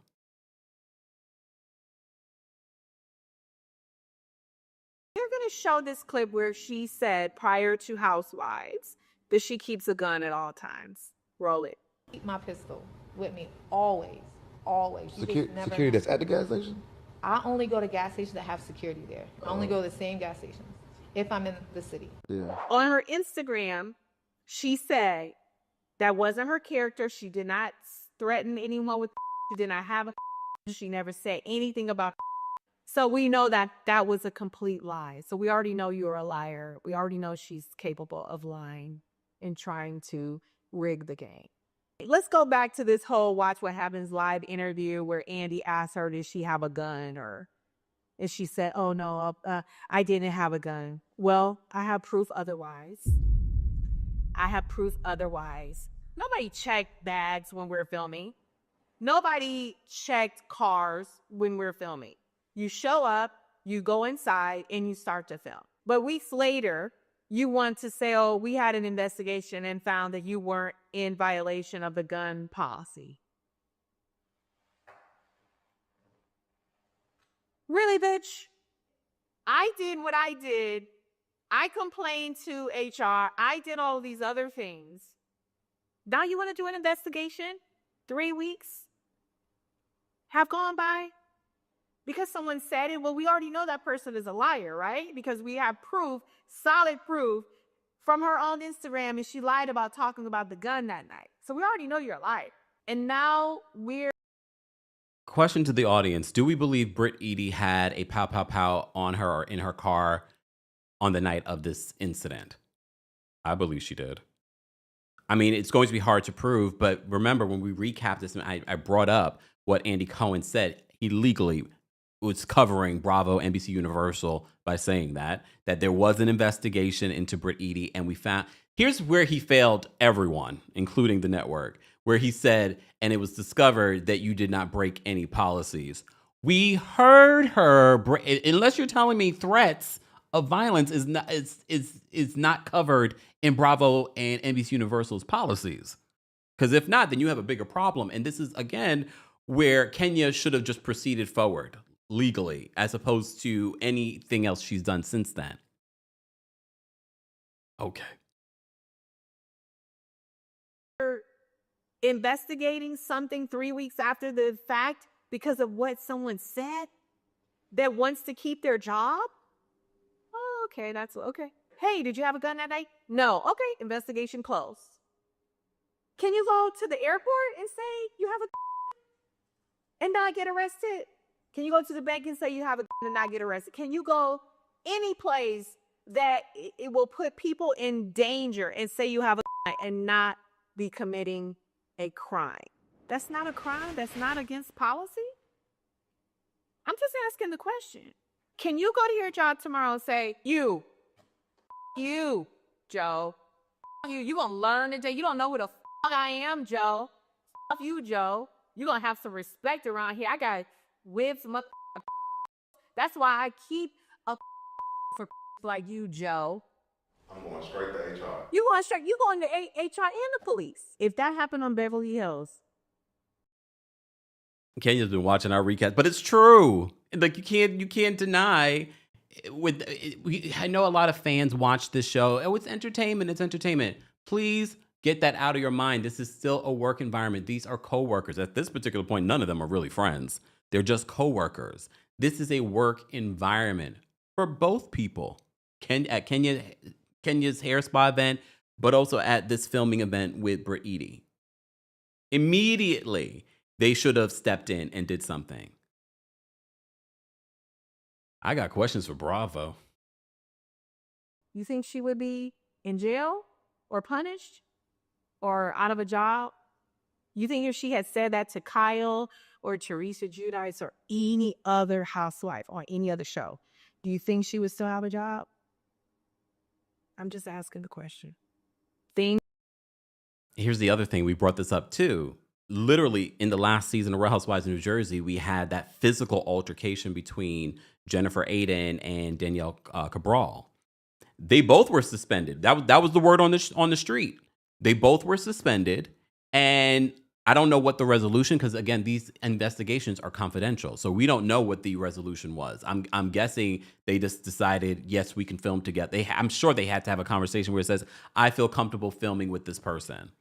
They're going to show this clip where she said prior to Housewives that she keeps a gun at all times. Roll it. Keep my pistol with me always. Always. Security that's at the gas station? I only go to gas stations that have security there. I only go to the same gas stations if I'm in the city. Yeah. On her Instagram, she said that wasn't her character. She did not threaten anyone with. She did not have a. She never said anything about. So we know that that was a complete lie. So we already know you're a liar. We already know she's capable of lying and trying to rig the game. Let's go back to this whole Watch What Happens Live interview where Andy asked her, did she have a gun? And she said, oh, no, I didn't have a gun. Well, I have proof otherwise. Nobody checked bags when we're filming. Nobody checked cars when we're filming. You show up, you go inside, and you start to film. But weeks later, you want to say, oh, we had an investigation and found that you weren't in violation of the gun policy. Really, bitch? I did what I did. I complained to HR. I did all these other things. Now you want to do an investigation? 3 weeks have gone by? Because someone said it, well, we already know that person is a liar, right? Because we have proof, solid proof, from her own Instagram, and she lied about talking about the gun that night. So we already know you're a liar. And now we're... Question to the audience. Do we believe Brit Eady had a pow pow pow on her or in her car on the night of this incident? I believe she did. I mean, it's going to be hard to prove, but remember when we recapped this, and I brought up what Andy Cohen said, he legally was covering Bravo, NBC Universal by saying that there was an investigation into Brit Eady, and we found, here's where he failed everyone, including the network, where he said, and it was discovered that you did not break any policies. We heard her, unless you're telling me threats of violence is not covered in Bravo and NBC Universal's policies. Because if not, then you have a bigger problem. And this is, again, where Kenya should have just proceeded forward legally, as opposed to anything else she's done since then. Okay. Investigating something 3 weeks after the fact because of what someone said that wants to keep their job? okay, that's okay. Hey, did you have a gun that night? No. Okay, investigation closed. Can you go to the airport and say you have a and not get arrested? Can you go to the bank and say you have a and not get arrested? Can you go any place that it will put people in danger and say you have a and not be committing a crime? That's not a crime. That's not against policy. I'm just asking the question. Can you go to your job tomorrow and say, you, Joe, you gonna learn today? You don't know who the I am, Joe. You, Joe. You gonna have some respect around here. I got whips, that's why I keep a for like you, Joe. I'm going straight to HR. You going to HR and the police. If that happened on Beverly Hills. Kenya's been watching our recap, but it's true. Like you can't deny. I know a lot of fans watch this show. Oh, it's entertainment. It's entertainment. Please get that out of your mind. This is still a work environment. These are coworkers. At this particular point, none of them are really friends. They're just coworkers. This is a work environment for both people. At Kenya's hair spa event, but also at this filming event with Brit Eady. Immediately, they should have stepped in and did something. I got questions for Bravo. You think she would be in jail or punished or out of a job? You think if she had said that to Kyle or Teresa Giudice or any other housewife on any other show, do you think she would still have a job? I'm just asking the question. Here's the other thing. We brought this up too. Literally in the last season of Real Housewives of New Jersey, we had that physical altercation between Jennifer Aydin and Danielle Cabral. They both were suspended. That was the word on the street. They both were suspended, and I don't know what the resolution, because again, these investigations are confidential, so we don't know what the resolution was. I'm guessing they just decided, yes, we can film together. I'm sure they had to have a conversation where it says, I feel comfortable filming with this person,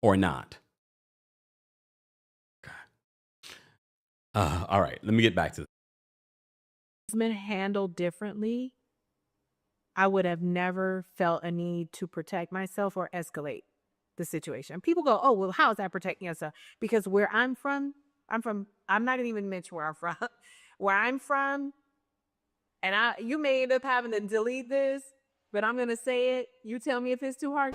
or not. All right, let me get back to this. It's been handled differently. I would have never felt a need to protect myself or escalate the situation. People go, oh, well, how is that protecting yourself? Because where I'm from, I'm not even mention where I'm from. Where I'm from, and you may end up having to delete this, but I'm going to say it. You tell me if it's too hard.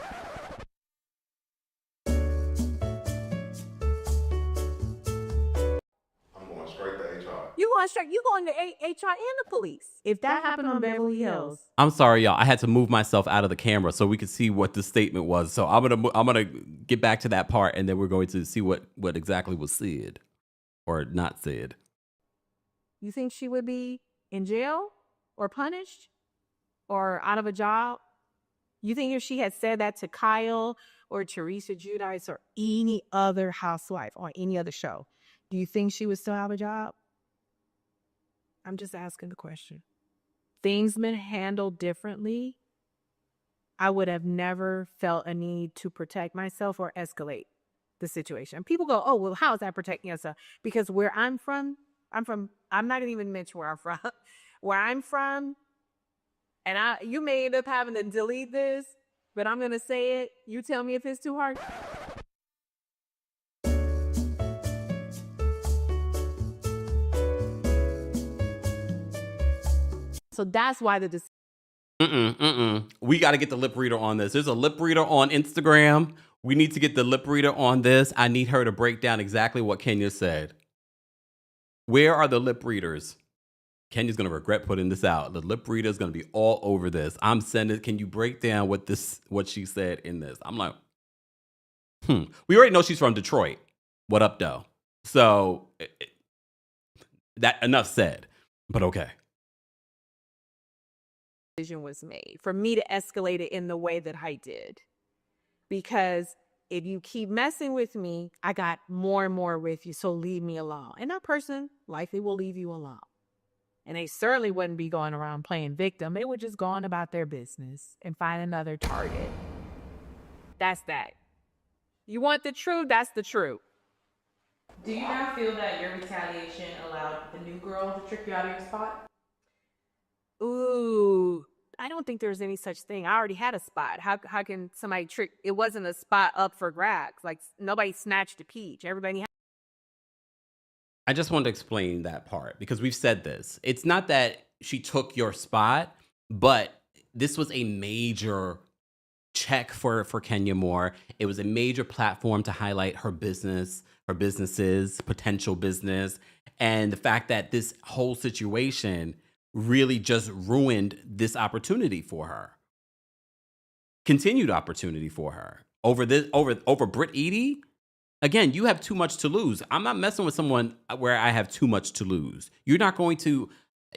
You going to HR and the police. If that happened on Beverly Hills. I'm sorry, y'all. I had to move myself out of the camera so we could see what the statement was. So I'm gonna get back to that part, and then we're going to see what exactly was said or not said. You think she would be in jail or punished or out of a job? You think if she had said that to Kyle or Teresa Giudice or any other housewife on any other show, do you think she would still have a job? I'm just asking the question. Things been handled differently. I would have never felt a need to protect myself or escalate the situation. People go, oh, well, how is that protecting yourself? Because where I'm from, I'm not even mention where I'm from. Where I'm from, and you may end up having to delete this, but I'm going to say it. You tell me if it's too hard. So that's why the decision. We got to get the lip reader on this. There's a lip reader on Instagram. We need to get the lip reader on this. I need her to break down exactly what Kenya said. Where are the lip readers? Kenya's going to regret putting this out. The lip reader is going to be all over this. I'm sending, can you break down what she said in this? I'm like, We already know she's from Detroit. What up, though? So, that enough said. But okay. Decision was made for me to escalate it in the way that I did. Because if you keep messing with me, I got more and more with you, so leave me alone. And that person likely will leave you alone. And they certainly wouldn't be going around playing victim. They would just go on about their business and find another target. That's that. You want the truth? That's the truth. Do you now feel that your retaliation allowed the new girl to trick you out of your spot? Ooh, I don't think there's any such thing. I already had a spot. How can somebody trick? It wasn't a spot up for grabs. Like nobody snatched a peach. Everybody. I just wanted to explain that part because we've said this. It's not that she took your spot, but this was a major check for Kenya Moore. It was a major platform to highlight her business, her businesses, potential business, and the fact that this whole situation really just ruined this opportunity for her. Continued opportunity for her over Brit Eady. Again, you have too much to lose. I'm not messing with someone where I have too much to lose. You're not going to,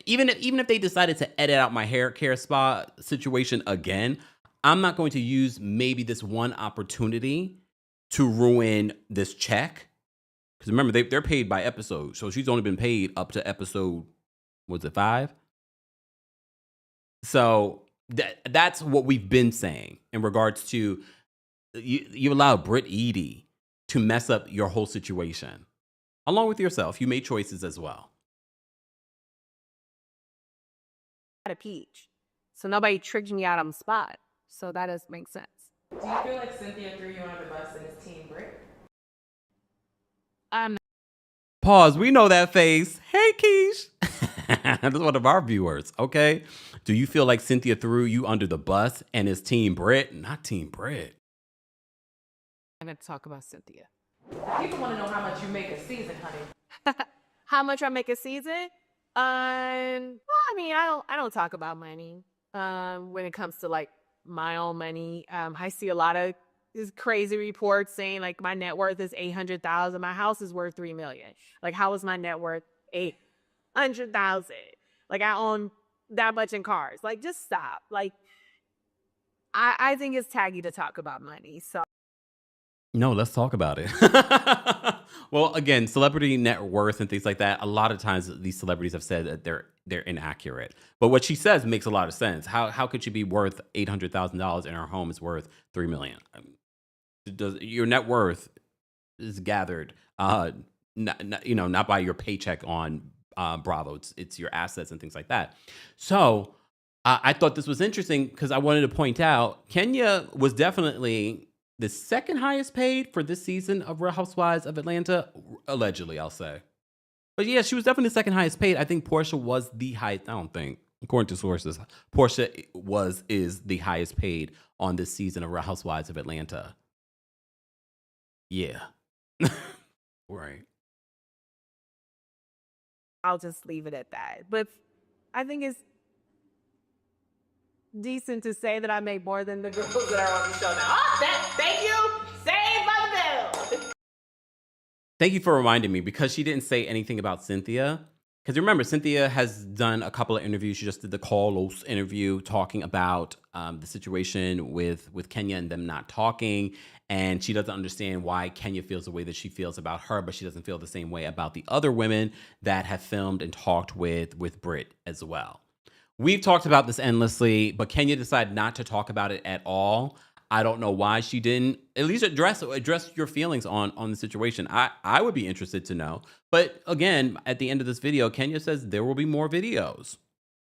even if they decided to edit out my hair care spa situation again, I'm not going to use maybe this one opportunity to ruin this check. Because remember, they're paid by episode. So she's only been paid up to episode, was it 5? So that's what we've been saying in regards to you allowed Brit Eady to mess up your whole situation. Along with yourself, you made choices as well. A peach. So nobody tricked me out on the spot. So that does make sense. Do you feel like Cynthia threw you under the bus and is Team Brit? Pause. We know that face. Hey, Keish. That's one of our viewers. Okay. Do you feel like Cynthia threw you under the bus and is Team Brit? Not Team Brit. I'm going to talk about Cynthia. People want to know how much you make a season, honey. How much I make a season? Well, I mean, I don't talk about money. When it comes to like my own money, I see a lot of these crazy reports saying like my net worth is $800,000. My house is worth $3 million. Like, how is my net worth $800,000? Like, I own that much in cars. Like, just stop. Like, I think it's taggy to talk about money. So. No, let's talk about it. Well, again, celebrity net worth and things like that. A lot of times these celebrities have said that they're inaccurate. But what she says makes a lot of sense. How could she be worth $800,000 and her home is worth $3 million? Your net worth is gathered, not by your paycheck on Bravo. It's your assets and things like that. So I thought this was interesting because I wanted to point out Kenya was definitely the second highest paid for this season of Real Housewives of Atlanta, allegedly, I'll say. But yeah, she was definitely the second highest paid. I think Portia was the highest. I don't think, according to sources, Portia is the highest paid on this season of Real Housewives of Atlanta. Yeah. Right. I'll just leave it at that. But I think it's decent to say that I make more than the girls that are on the show now. Oh, thank you. Saved by the bell. Thank you for reminding me because she didn't say anything about Cynthia. Because remember, Cynthia has done a couple of interviews. She just did the Carlos interview talking about the situation with Kenya and them not talking. And she doesn't understand why Kenya feels the way that she feels about her, but she doesn't feel the same way about the other women that have filmed and talked with Brit as well. We've talked about this endlessly, but Kenya decided not to talk about it at all. I don't know why she didn't at least address your feelings on the situation. I would be interested to know. But again, at the end of this video, Kenya says there will be more videos.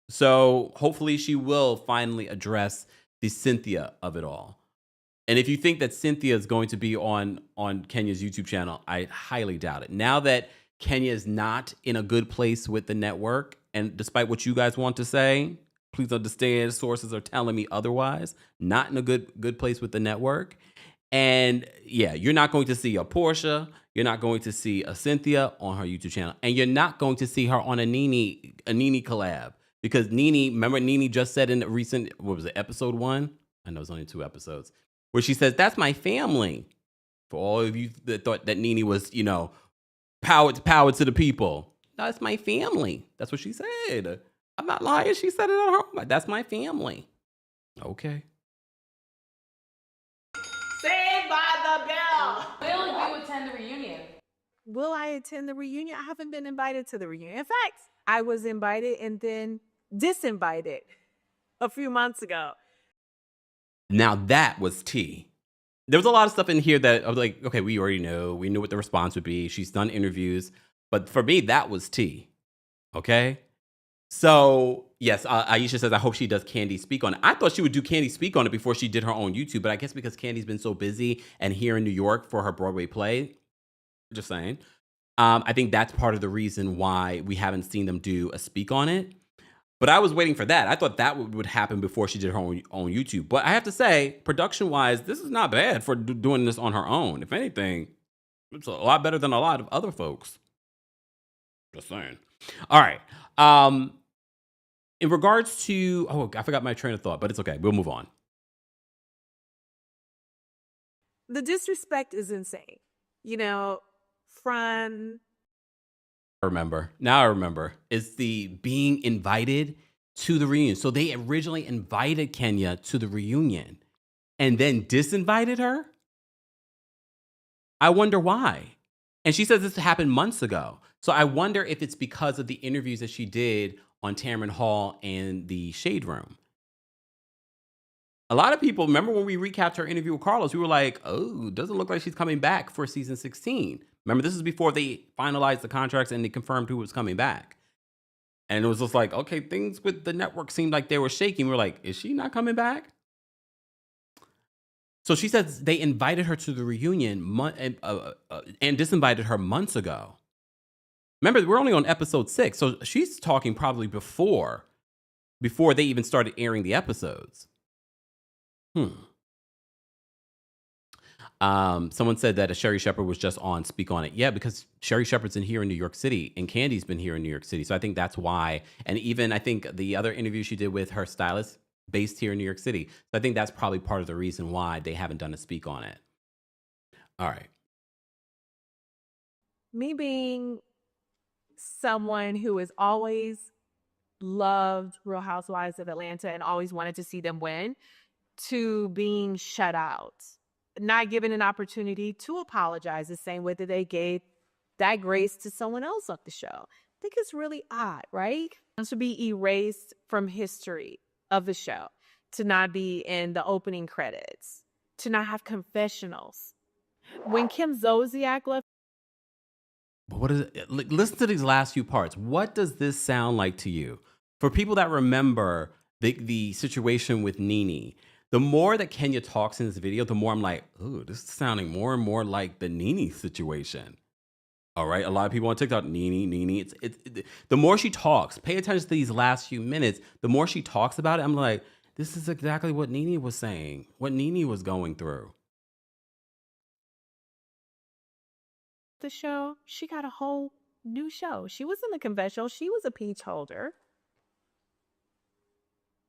So hopefully she will finally address the Cynthia of it all. And if you think that Cynthia is going to be on Kenya's YouTube channel, I highly doubt it. Now that Kenya is not in a good place with the network, and despite what you guys want to say, please understand sources are telling me otherwise, not in a good place with the network. And yeah, you're not going to see a Portia. You're not going to see a Cynthia on her YouTube channel. And you're not going to see her on a Nene collab. Because remember Nene just said in the recent, what was it, episode 1? I know it's only 2 episodes. Where she says, that's my family. For all of you that thought that Nene was, power to the people. No, it's my family. That's what she said. I'm not lying. She said it on her. That's my family. Okay. Saved by the bell. Will you attend the reunion? Will I attend the reunion? I haven't been invited to the reunion. In fact, I was invited and then disinvited a few months ago. Now that was tea. There was a lot of stuff in here that I was like, okay, we already know. We knew what the response would be. She's done interviews. But for me, that was tea. Okay? So, yes, Aisha says, I hope she does Candy Speak on it. I thought she would do Candy Speak on it before she did her own YouTube, but I guess because Candy's been so busy and here in New York for her Broadway play, just saying, I think that's part of the reason why we haven't seen them do a Speak on it. But I was waiting for that. I thought that would happen before she did her own YouTube. But I have to say, production-wise, this is not bad for doing this on her own. If anything, it's a lot better than a lot of other folks. Just saying. All right. In regards to, I forgot my train of thought, but it's okay. We'll move on. The disrespect is insane. You know, from Now I remember. It's the being invited to the reunion. So they originally invited Kenya to the reunion and then disinvited her. I wonder why. And she says this happened months ago. So I wonder if it's because of the interviews that she did on Tamron Hall and the Shade Room. A lot of people, remember when we recapped her interview with Carlos, we were like, oh, doesn't look like she's coming back for season 16. Remember, this is before they finalized the contracts and they confirmed who was coming back. And it was just like, okay, things with the network seemed like they were shaking. We were like, is she not coming back? So she says they invited her to the reunion and disinvited her months ago. Remember, we're only on episode 6, so she's talking probably before they even started airing the episodes. Someone said that a Sherry Shepherd was just on Speak on It. Yeah, because Sherry Shepherd's in here in New York City, and Candy's been here in New York City. So I think that's why. And even I think the other interview she did with her stylist based here in New York City. So I think that's probably part of the reason why they haven't done a Speak on It. All right. me being someone who has always loved Real Housewives of Atlanta and always wanted to see them win, to being shut out, not given an opportunity to apologize the same way that they gave that grace to someone else off the show. I think it's really odd, right? To be erased from history of the show, to not be in the opening credits, to not have confessionals. When Kim Zolciak left, But what is it? Listen to these last few parts. What does this sound like to you? For people that remember the situation with Nene, the more that Kenya talks in this video, the more I'm like, oh, this is sounding more and more like the Nene situation. All right. A lot of people on TikTok, Nene. The more she talks, pay attention to these last few minutes. The more she talks about it, I'm like, this is exactly what Nene was saying, what Nene was going through. the show, she got a whole new show. She was in the confessional. She was a peach holder.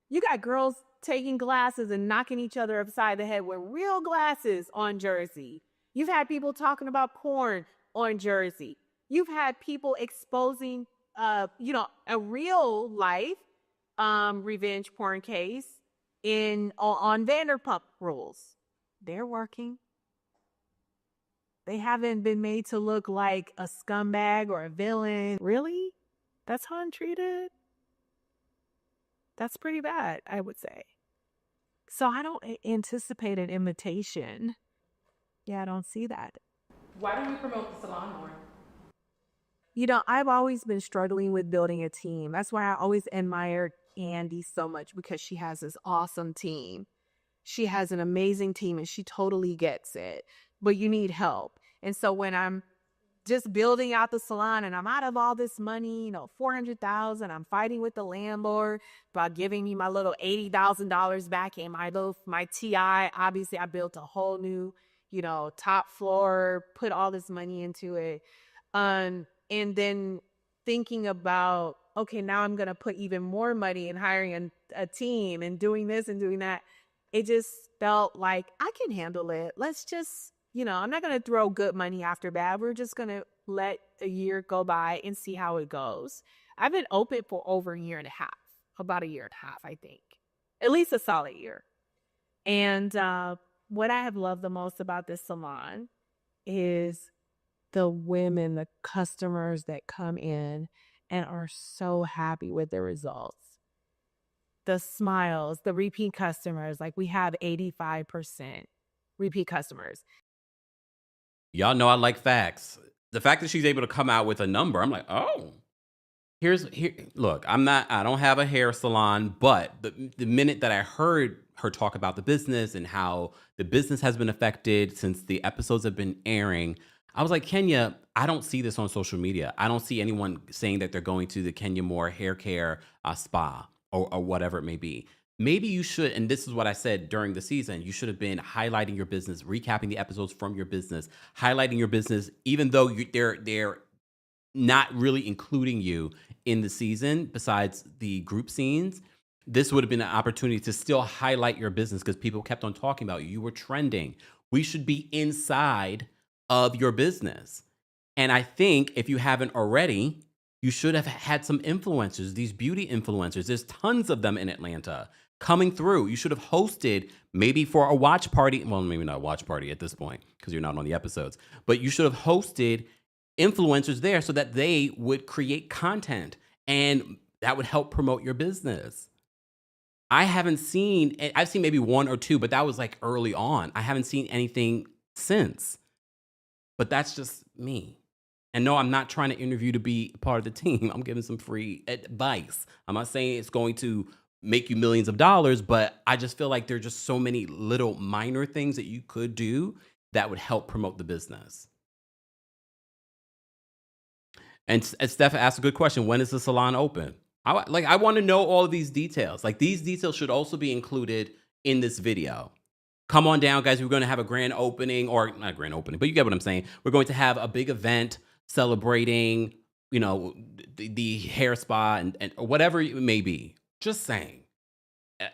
You got girls taking glasses and knocking each other upside the head with real glasses on Jersey. You've had people talking about porn on Jersey. You've had people exposing, a real life revenge porn case on Vanderpump Rules. They're working. They haven't been made to look like a scumbag or a villain. Really? That's how I'm treated? That's pretty bad, I would say. So I don't anticipate an invitation. Yeah, I don't see that. Why don't you promote the salon more? I've always been struggling with building a team. That's why I always admired Andy so much, because she has this awesome team. She has an amazing team and she totally gets it. But you need help. And so when I'm just building out the salon and I'm out of all this money, $400,000, I'm fighting with the landlord about giving me my little $80,000 back and my TI. Obviously, I built a whole new, top floor, put all this money into it. And then thinking about, okay, now I'm going to put even more money in hiring a team and doing this and doing that. It just felt like I can handle it. Let's just, I'm not going to throw good money after bad. We're just going to let a year go by and see how it goes. I've been open for over a year and a half, about a year and a half, I think, at least a solid year. And what I have loved the most about this salon is the women, the customers that come in and are so happy with the results. The smiles, the repeat customers, like we have 85% repeat customers. Y'all know I like facts. The fact that she's able to come out with a number, I'm like, oh, Look, I don't have a hair salon, but the minute that I heard her talk about the business and how the business has been affected since the episodes have been airing, I was like, Kenya, I don't see this on social media. I don't see anyone saying that they're going to the Kenya Moore hair care spa or whatever it may be. Maybe you should, and this is what I said during the season, you should have been highlighting your business, recapping the episodes from your business, highlighting your business, even though they're not really including you in the season besides the group scenes. This would have been an opportunity to still highlight your business because people kept on talking about you. You were trending. We should be inside of your business. And I think if you haven't already, you should have had some influencers, these beauty influencers. There's tons of them in Atlanta coming through. You should have hosted maybe for a watch party. Well, maybe not a watch party at this point because you're not on the episodes, but you should have hosted influencers there so that they would create content and that would help promote your business. I've seen maybe one or two, but that was like early on. I haven't seen anything since. But that's just me. And no, I'm not trying to interview to be part of the team. I'm giving some free advice. I'm not saying it's going to make you millions of dollars, but I just feel like there are just so many little minor things that you could do that would help promote the business. And Steph asked a good question. When is the salon open? I want to know all of these details. Like, these details should also be included in this video. Come on down, guys. We're going to have a grand opening, or not a grand opening, but you get what I'm saying. We're going to have a big event celebrating, the hair spa and whatever it may be. Just saying.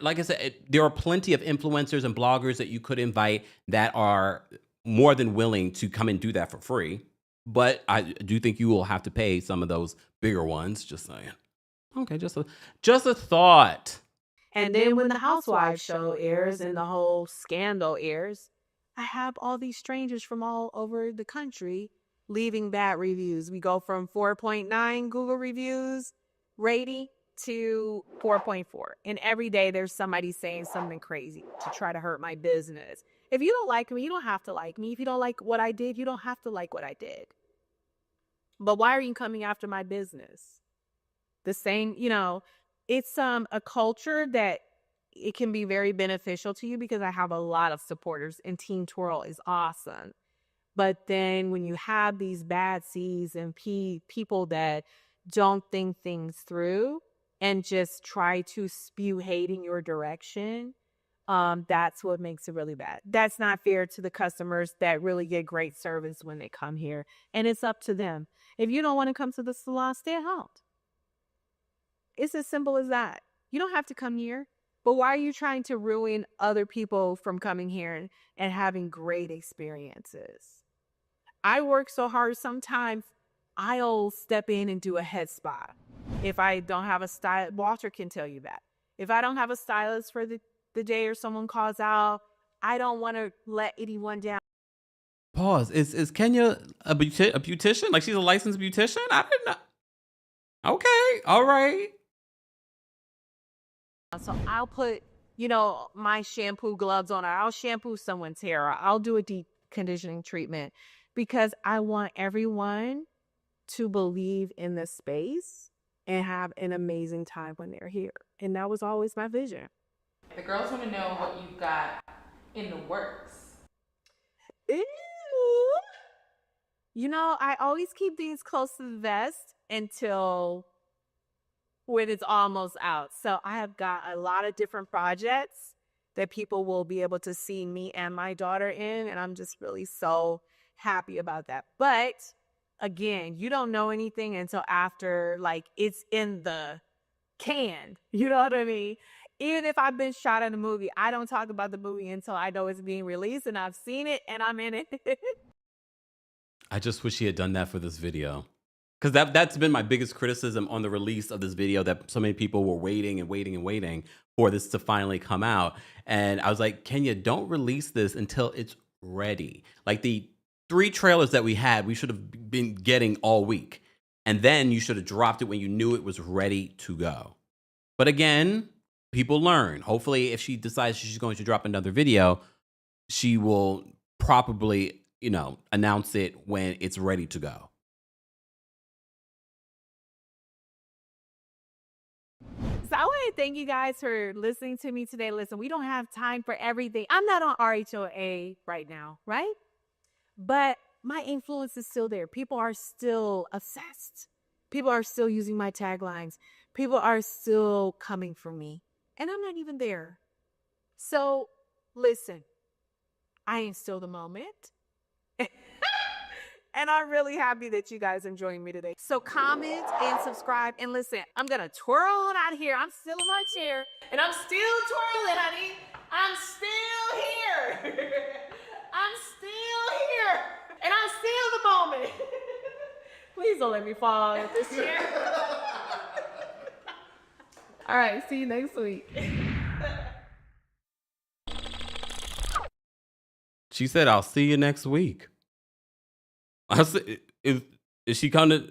Like I said, there are plenty of influencers and bloggers that you could invite that are more than willing to come and do that for free. But I do think you will have to pay some of those bigger ones. Just saying. Okay, just a thought. And then when the Housewives show airs and the whole scandal airs, I have all these strangers from all over the country leaving bad reviews. We go from 4.9 Google reviews rating to 4.4. And every day there's somebody saying something crazy to try to hurt my business. If you don't like me, you don't have to like me. If you don't like what I did, you don't have to like what I did. But why are you coming after my business? The same, it's a culture that it can be very beneficial to you because I have a lot of supporters and Team Twirl is awesome. But then when you have these bad C's and people that don't think things through and just try to spew hate in your direction, that's what makes it really bad. That's not fair to the customers that really get great service when they come here. And it's up to them. If you don't want to come to the salon, stay at home. It's as simple as that. You don't have to come here. But why are you trying to ruin other people from coming here and having great experiences? I work so hard, sometimes I'll step in and do a head spa. If I don't have a stylist, Walter can tell you that. If I don't have a stylist for the day or someone calls out, I don't want to let anyone down. Pause. Is Kenya a beautician? Like, she's a licensed beautician? I didn't know. Okay. All right. So I'll put, my shampoo gloves on, or I'll shampoo someone's hair, or I'll do a deep conditioning treatment because I want everyone to believe in the space and have an amazing time when they're here. And that was always my vision. The girls want to know what you've got in the works. Ew. I always keep things close to the vest until when it's almost out. So I have got a lot of different projects that people will be able to see me and my daughter in. And I'm just really so happy about that. But again, you don't know anything until after, it's in the can. You know what I mean? Even if I've been shot in a movie, I don't talk about the movie until I know it's being released and I've seen it and I'm in it. I just wish he had done that for this video. Because that's been my biggest criticism on the release of this video, that so many people were waiting and waiting and waiting for this to finally come out. And I was like, Kenya, don't release this until it's ready. Like, the 3 trailers that we had, we should have been getting all week. And then you should have dropped it when you knew it was ready to go. But again, people learn. Hopefully, if she decides she's going to drop another video, she will probably, announce it when it's ready to go. I want to thank you guys for listening to me today. Listen, we don't have time for everything. I'm not on RHOA right now, right? But my influence is still there. People are still obsessed. People are still using my taglines. People are still coming for me. And I'm not even there. So listen, I ain't still the moment. And I'm really happy that you guys enjoying me today. So comment and subscribe. And listen, I'm going to twirl out here. I'm still in my chair. And I'm still twirling, honey. I'm still here. I'm still here. And I'm still the moment. Please don't let me fall out of this chair. All right, see you next week. She said, I'll see you next week. I said, is she coming to,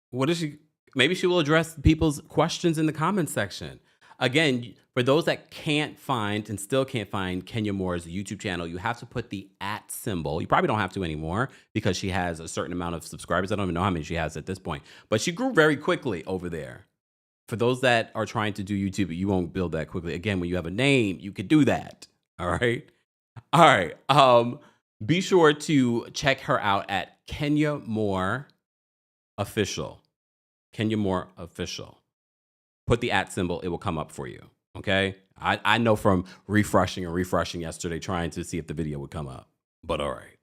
what is she, maybe she will address people's questions in the comments section. Again, for those that can't find and still can't find Kenya Moore's YouTube channel, you have to put the @ symbol. You probably don't have to anymore because she has a certain amount of subscribers. I don't even know how many she has at this point, but she grew very quickly over there. For those that are trying to do YouTube, you won't build that quickly. Again, when you have a name, you could do that. All right. All right. Be sure to check her out at Kenya Moore Official. Kenya Moore Official. Put the @ symbol, it will come up for you. Okay. I know from refreshing yesterday, trying to see if the video would come up, but all right.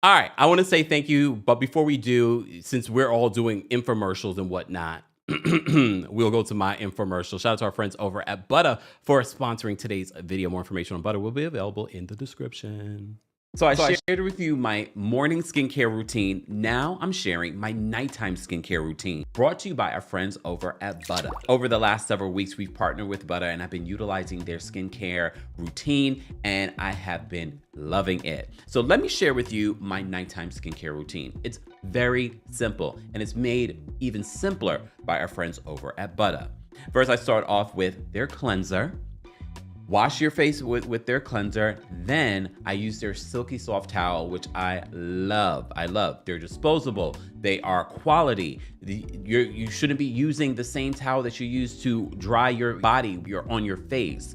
All right. I want to say thank you. But before we do, since we're all doing infomercials and whatnot, we'll go to my infomercial. Shout out to our friends over at Butter for sponsoring today's video. More information on Butter will be available in the description. So I shared with you my morning skincare routine. Now I'm sharing my nighttime skincare routine, brought to you by our friends over at Butter. Over the last several weeks, we've partnered with Butter and I've been utilizing their skincare routine and I have been loving it. So let me share with you my nighttime skincare routine. It's very simple and it's made even simpler by our friends over at Butter. First, I start off with their cleanser. Wash your face with their cleanser. Then I use their silky soft towel, which I love. I love. They're disposable. They are quality. You shouldn't be using the same towel that you use to dry your body on your face.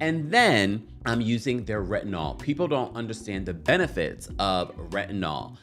And then I'm using their retinol. People don't understand the benefits of retinol.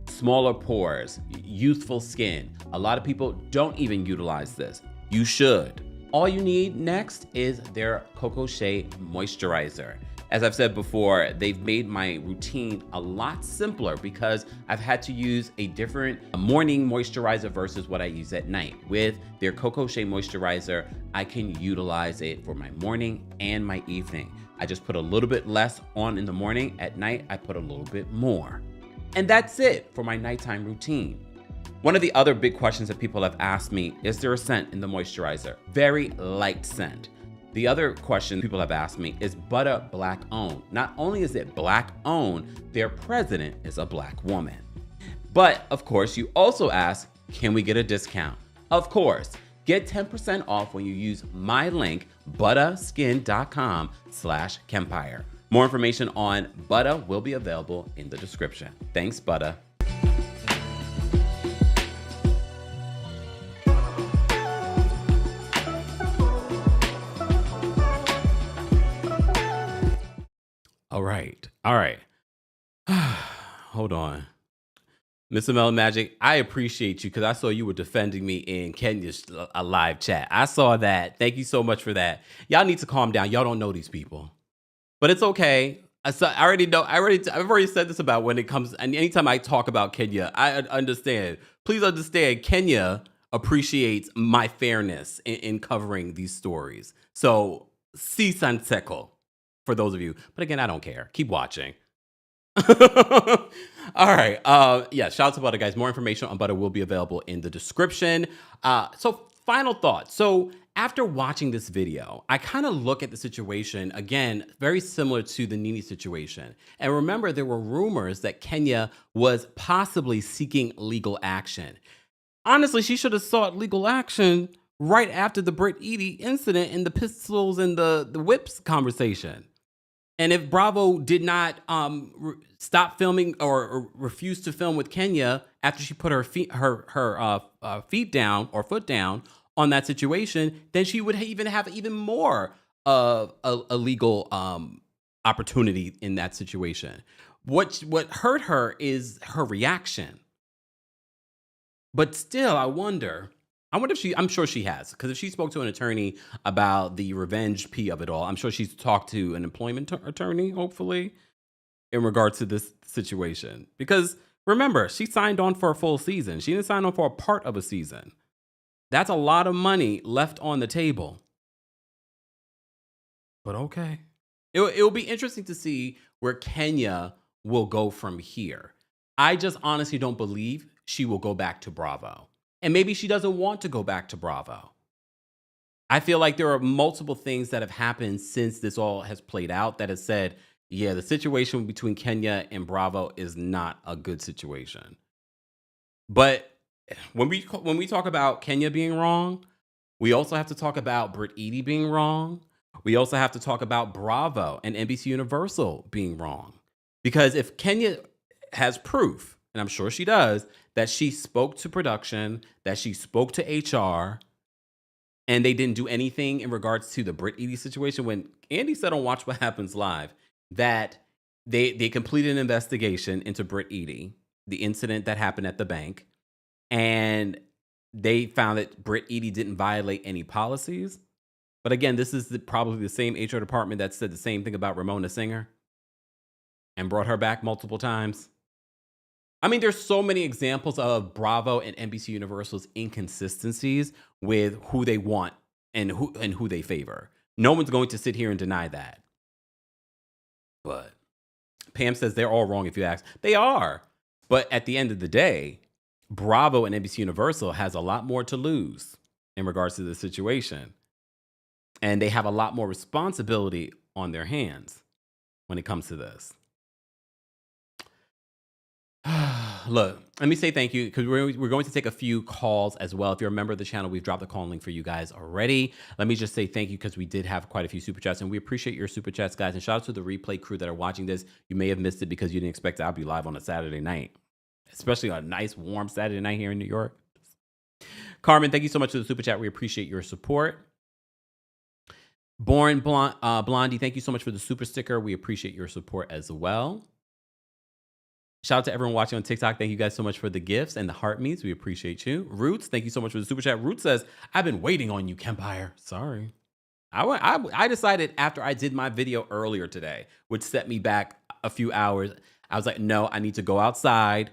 Smaller pores, youthful skin. A lot of people don't even utilize this. You should. All you need next is their Cocoa Shea Moisturizer. As I've said before, they've made my routine a lot simpler because I've had to use a different morning moisturizer versus what I use at night. With their Cocoa Shea Moisturizer, I can utilize it for my morning and my evening. I just put a little bit less on in the morning. At night, I put a little bit more. And that's it for my nighttime routine. One of the other big questions that people have asked me, is there a scent in the moisturizer? Very light scent. The other question people have asked me, is Butter Black owned? Not only is it Black owned, their president is a Black woman. But of course, you also ask, can we get a discount? Of course, get 10% off when you use my link, butterskin.com/Kempire. More information on Butter will be available in the description. Thanks, Butter. All right. Hold on. Mr. Mel Magic, I appreciate you because I saw you were defending me in Kenya's live chat. I saw that. Thank you so much for that. Y'all need to calm down. Y'all don't know these people. But it's okay. I already know. I've already said this about when it comes, and anytime I talk about Kenya, I understand. Please understand, Kenya appreciates my fairness in covering these stories. So, si sanseko. For those of you, but again, I don't care. Keep watching. All right. Yeah, shout out to Butter, guys. More information on Butter will be available in the description. So final thoughts. So after watching this video, I kind of look at the situation, again, very similar to the Nene situation. And remember, there were rumors that Kenya was possibly seeking legal action. Honestly, she should have sought legal action right after the Brit Eady incident and the pistols and the whips conversation. And if Bravo did not stop filming or refuse to film with Kenya after she put her feet down or foot down on that situation, then she would even have even more of a legal opportunity in that situation. What hurt her is her reaction. But still, I wonder if I'm sure she has, because if she spoke to an attorney about the revenge P of it all, I'm sure she's talked to an employment attorney, hopefully, in regards to this situation. Because remember, she signed on for a full season. She didn't sign on for a part of a season. That's a lot of money left on the table. But okay. It'll be interesting to see where Kenya will go from here. I just honestly don't believe she will go back to Bravo. And maybe she doesn't want to go back to Bravo. I feel like there are multiple things that have happened since this all has played out that has said, yeah, the situation between Kenya and Bravo is not a good situation. But when we talk about Kenya being wrong, we also have to talk about Brit Eady being wrong. We also have to talk about Bravo and NBC Universal being wrong. Because if Kenya has proof, and I'm sure she does, that she spoke to production, that she spoke to HR, and they didn't do anything in regards to the Brit Eady situation, when Andy said on Watch What Happens Live that they completed an investigation into Brit Eady, the incident that happened at the bank, and they found that Brit Eady didn't violate any policies. But again, this is probably the same HR department that said the same thing about Ramona Singer and brought her back multiple times. I mean, there's so many examples of Bravo and NBC Universal's inconsistencies with who they want and who they favor. No one's going to sit here and deny that. But Pam says they're all wrong if you ask. They are. But at the end of the day, Bravo and NBC Universal has a lot more to lose in regards to the situation. And they have a lot more responsibility on their hands when it comes to this. Look, let me say thank you, because we're going to take a few calls as well. If you're a member of the channel, we've dropped the call link for you guys already. Let me just say thank you, because we did have quite a few super chats, and we appreciate your super chats, guys. And shout out to the replay crew that are watching this. You may have missed it because you didn't expect I'll be live on a Saturday night, especially on a nice, warm Saturday night here in New York. Carmen, thank you so much for the super chat. We appreciate your support. Born Blondie, thank you so much for the super sticker. We appreciate your support as well. Shout out to everyone watching on TikTok. Thank you guys so much for the gifts and the heart meets. We appreciate you. Roots, thank you so much for the super chat. Roots says, I've been waiting on you, Kempire. Sorry. I decided after I did my video earlier today, which set me back a few hours, I was like, no, I need to go outside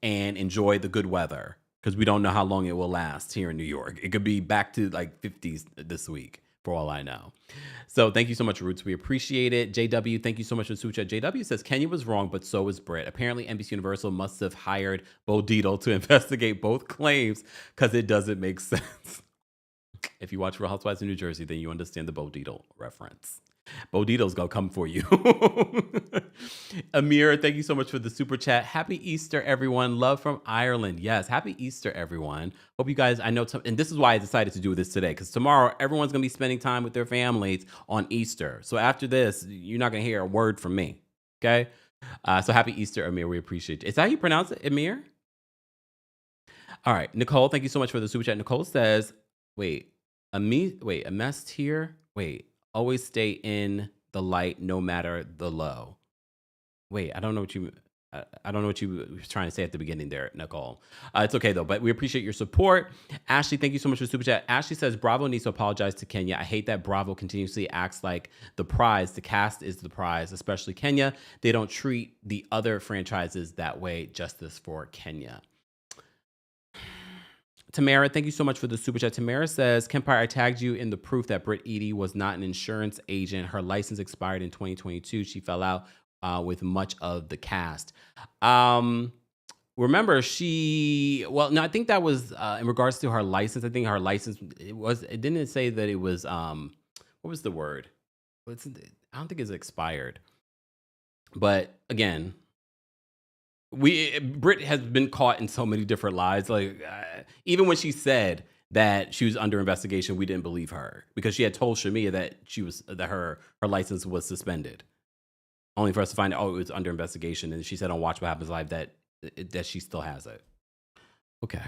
and enjoy the good weather, because we don't know how long it will last here in New York. It could be back to like 50s this week, for all I know. So thank you so much, Roots. We appreciate it. JW, thank you so much for the super chat. JW says, Kenya was wrong, but so was Brit. Apparently, NBC Universal must have hired Bo Dietl to investigate both claims, because it doesn't make sense. If you watch Real Housewives of New Jersey, then you understand the Bo Dietl reference. Bo Dietl's gonna come for you. Amir, thank you so much for the super chat. Happy Easter, everyone. Love from Ireland. Yes, happy Easter, everyone. Hope you guys, I know, and this is why I decided to do this today, because tomorrow everyone's gonna be spending time with their families on Easter. So after this, you're not gonna hear a word from me. Okay? So happy Easter, Amir. We appreciate you. Is that how you pronounce it, Amir? All right, Nicole, thank you so much for the super chat. Nicole says, a mess here. Always stay in the light, no matter the low. I don't know what you were trying to say at the beginning there, Nicole. It's okay though, but we appreciate your support. Ashley, thank you so much for the super chat. Ashley says, Bravo needs to apologize to Kenya. I hate that Bravo continuously acts like the prize. The cast is the prize, especially Kenya. They don't treat the other franchises that way. Justice for Kenya. Tamara, thank you so much for the super chat. Tamara says, Kempire, I tagged you in the proof that Brit Eady was not an insurance agent. Her license expired in 2022. She fell out with much of the cast. Remember, I think that was in regards to her license. I think her license, it didn't say that it was, what was the word? I don't think it's expired. But again, Brit has been caught in so many different lies. Like even when she said that she was under investigation, we didn't believe her, because she had told Shamia that her license was suspended, only for us to find out, it was under investigation. And she said on Watch What Happens Live that she still has it. Okay.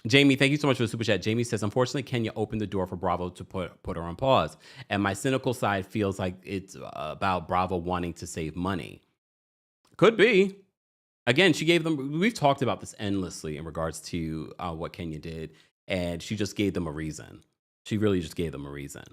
Jamie, thank you so much for the super chat. Jamie says, unfortunately, Kenya opened the door for Bravo to put her on pause. And my cynical side feels like it's about Bravo wanting to save money. Could be. Again, she gave them, we've talked about this endlessly in regards to what Kenya did. And she just gave them a reason. She really just gave them a reason.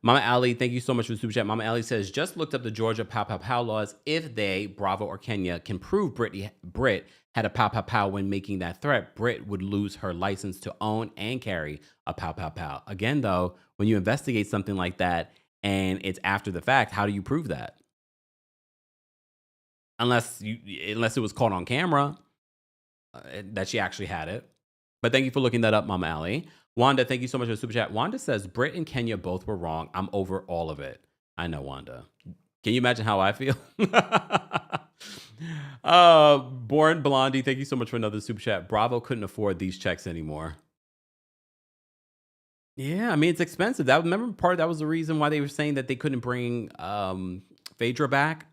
Mama Ali, thank you so much for the super chat. Mama Ali says, just looked up the Georgia pow pow pow laws. If they, Bravo or Kenya, can prove Brit had a pow pow pow when making that threat, Brit would lose her license to own and carry a pow pow pow. Again, though, when you investigate something like that and it's after the fact, how do you prove that? Unless it was caught on camera that she actually had it. But thank you for looking that up, Mama Ali. Wanda, thank you so much for the super chat. Wanda says, Brit and Kenya both were wrong. I'm over all of it. I know, Wanda. Can you imagine how I feel? Born Blondie, thank you so much for another super chat. Bravo couldn't afford these checks anymore. Yeah, I mean, it's expensive. That was the reason why they were saying that they couldn't bring Phaedra back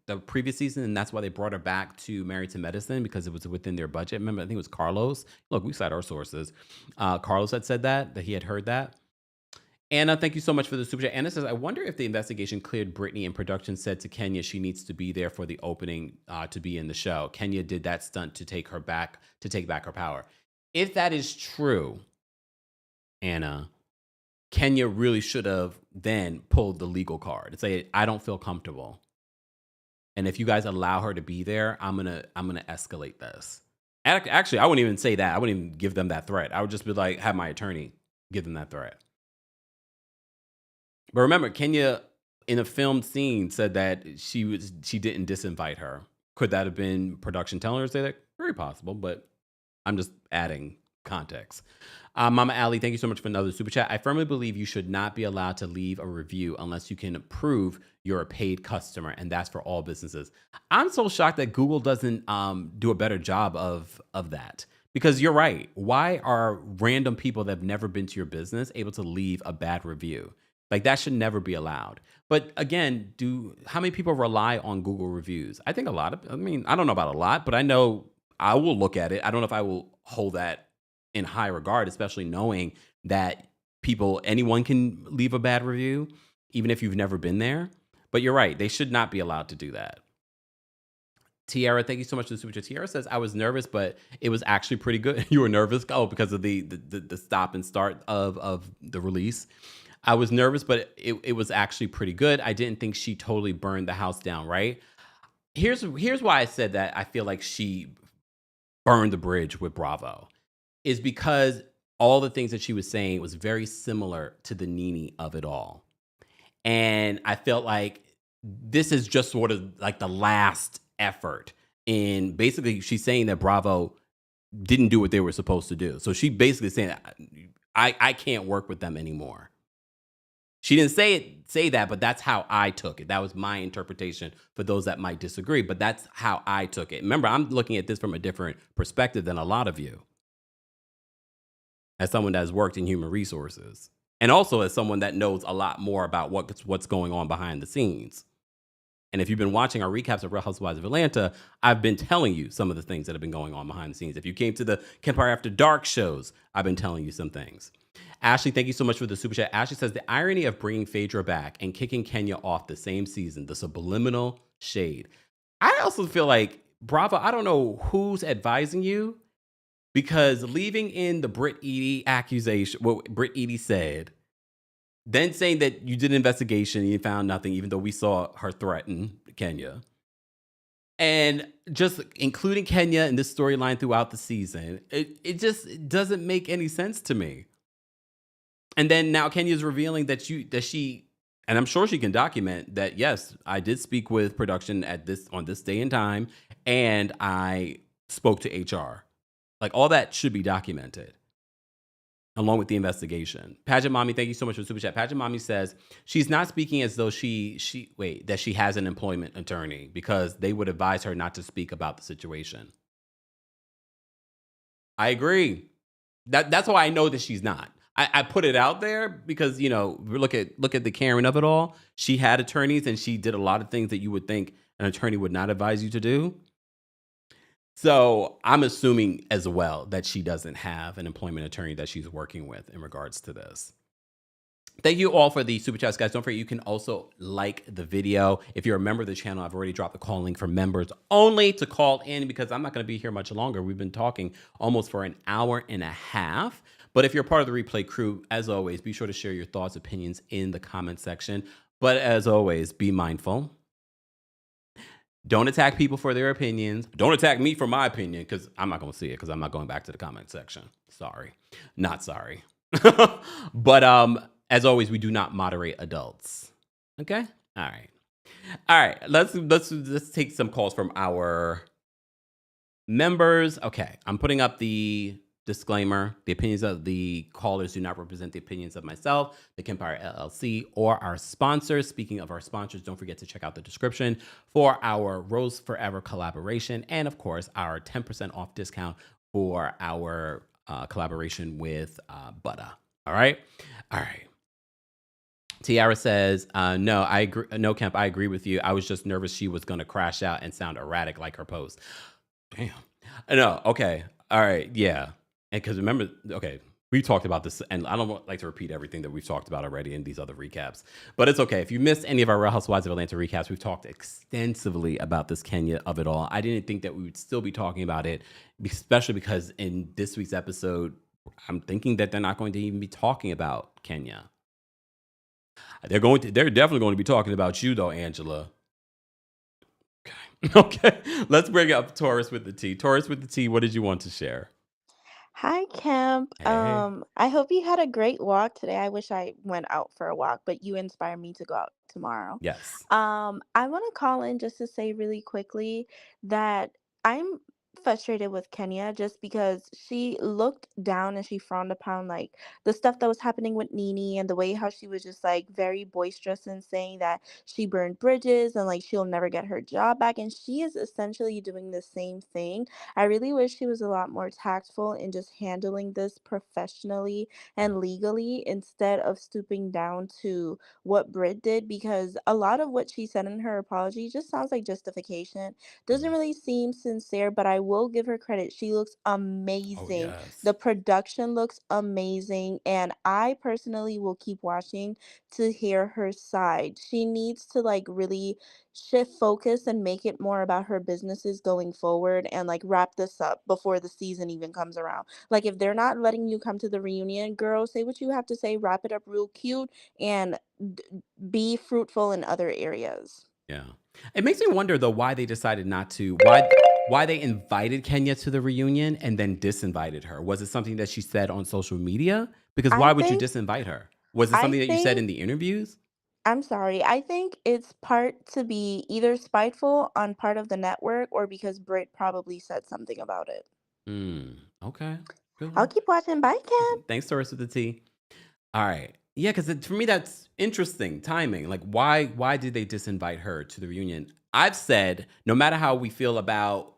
the previous season, and that's why they brought her back to Married to Medicine, because it was within their budget. Remember, I think it was Carlos. Look, we cite our sources. Carlos had said that he had heard that. Anna, thank you so much for the super chat. Anna says, I wonder if the investigation cleared Brittany and production said to Kenya she needs to be there for the opening to be in the show. Kenya did that stunt to take back her power. If that is true, Anna, Kenya really should have then pulled the legal card and say, I don't feel comfortable. And if you guys allow her to be there, I'm gonna escalate this. Actually, I wouldn't even say that. I wouldn't even give them that threat. I would just be like, have my attorney give them that threat. But remember, Kenya in a filmed scene said that she didn't disinvite her. Could that have been production telling her to say that? Very possible, but I'm just adding context. Mama Ali, thank you so much for another super chat. I firmly believe you should not be allowed to leave a review unless you can prove you're a paid customer, and that's for all businesses. I'm so shocked that Google doesn't do a better job of that, because you're right. Why are random people that have never been to your business able to leave a bad review? Like, that should never be allowed. But again, how many people rely on Google reviews? I think a lot I don't know about a lot, but I know I will look at it. I don't know if I will hold that in high regard, especially knowing that anyone can leave a bad review, even if you've never been there. But you're right. They should not be allowed to do that. Tiara, thank you so much for the super chat. Tiara says, I was nervous, but it was actually pretty good. You were nervous? Oh, because of the stop and start of the release. I was nervous, but it was actually pretty good. I didn't think she totally burned the house down, right? Here's why I said that I feel like she burned the bridge with Bravo, is because all the things that she was saying was very similar to the Nene of it all. And I felt like this is just sort of like the last effort. And basically, she's saying that Bravo didn't do what they were supposed to do. So she basically saying, I can't work with them anymore. She didn't say that, but that's how I took it. That was my interpretation for those that might disagree, but that's how I took it. Remember, I'm looking at this from a different perspective than a lot of you, as someone that has worked in human resources, and also as someone that knows a lot more about what's going on behind the scenes. And if you've been watching our recaps of Real Housewives of Atlanta, I've been telling you some of the things that have been going on behind the scenes. If you came to the Kempire After Dark shows, I've been telling you some things. Ashley, thank you so much for the super chat. Ashley says, the irony of bringing Phaedra back and kicking Kenya off the same season, the subliminal shade. I also feel like, Bravo, I don't know who's advising you, because leaving in the Brit Eady accusation, what Brit Eady said, then saying that you did an investigation and you found nothing, even though we saw her threaten Kenya, and just including Kenya in this storyline throughout the season, it just doesn't make any sense to me. And then now Kenya's revealing that she, and I'm sure she can document that, yes, I did speak with production on this day and time, and I spoke to HR. Like, all that should be documented, along with the investigation. Pageant Mommy, thank you so much for the super chat. Pageant Mommy says she's not speaking as though that she has an employment attorney, because they would advise her not to speak about the situation. I agree. That's why I know that she's not. I put it out there because, look at the Karen of it all. She had attorneys and she did a lot of things that you would think an attorney would not advise you to do. So I'm assuming as well that she doesn't have an employment attorney that she's working with in regards to this. Thank you all for the super chats, guys. Don't forget, you can also like the video. If you're a member of the channel, I've already dropped the call link for members only to call in because I'm not going to be here much longer. We've been talking almost for an hour and a half. But if you're part of the replay crew, as always, be sure to share your thoughts, opinions in the comment section. But as always, be mindful. Don't attack people for their opinions. Don't attack me for my opinion because I'm not going to see it because I'm not going back to the comment section. Sorry. Not sorry. But as always, we do not moderate adults. Okay? All right. All right. Let's take some calls from our members. Okay. I'm putting up the disclaimer. The opinions of the callers do not represent the opinions of myself, the Kempire LLC, or our sponsors. Speaking of our sponsors, don't forget to check out the description for our Rose Forever collaboration and, of course, our 10% off discount for our collaboration with Butter. All right? All right. Tiara says, no, I agree. No, Kemp, I agree with you. I was just nervous she was going to crash out and sound erratic like her post. Damn. No, okay. All right. Yeah. And because remember, okay, we talked about this, and I don't like to repeat everything that we've talked about already in these other recaps, but it's okay. If you missed any of our Real Housewives of Atlanta recaps, we've talked extensively about this Kenya of it all. I didn't think that we would still be talking about it, especially because in this week's episode, I'm thinking that they're not going to even be talking about Kenya. They're definitely going to be talking about you though, Angela. Okay. Okay. Let's bring up Taurus with the T. Taurus with the T, what did you want to share? Hi, Kemp. Hey. I hope you had a great walk today. I wish I went out for a walk, but you inspire me to go out tomorrow. Yes. I want to call in just to say really quickly that I'm frustrated with Kenya just because she looked down and she frowned upon like the stuff that was happening with Nene and the way how she was just like very boisterous and saying that she burned bridges and like she'll never get her job back. And she is essentially doing the same thing. I really wish she was a lot more tactful in just handling this professionally and legally instead of stooping down to what Brit did, because a lot of what she said in her apology just sounds like justification. Doesn't really seem sincere, but I will give her credit. She looks Oh, amazing. yes. The production looks amazing, and I personally will keep watching to hear her side. She needs to like really shift focus and make it more about her businesses going forward and like wrap this up before the season even comes around. Like if they're not letting you come to the reunion, girl, say what you have to say, wrap it up real cute and d- be fruitful in other areas. Yeah. It makes me wonder though why they decided not to why they invited Kenya to the reunion and then disinvited her. Was it something that she said on social media? Because I why would you think disinvite her? Was it I something that you said think in the interviews? I'm sorry. I think it's part to be either spiteful on part of the network or because Brit probably said something about it. Hmm. Okay. Good I'll one. keep watching. Bye, Ken. Thanks, Taurus with the T. All right. Yeah, because for me that's interesting timing. Like, why did they disinvite her to the reunion? I've said no matter how we feel about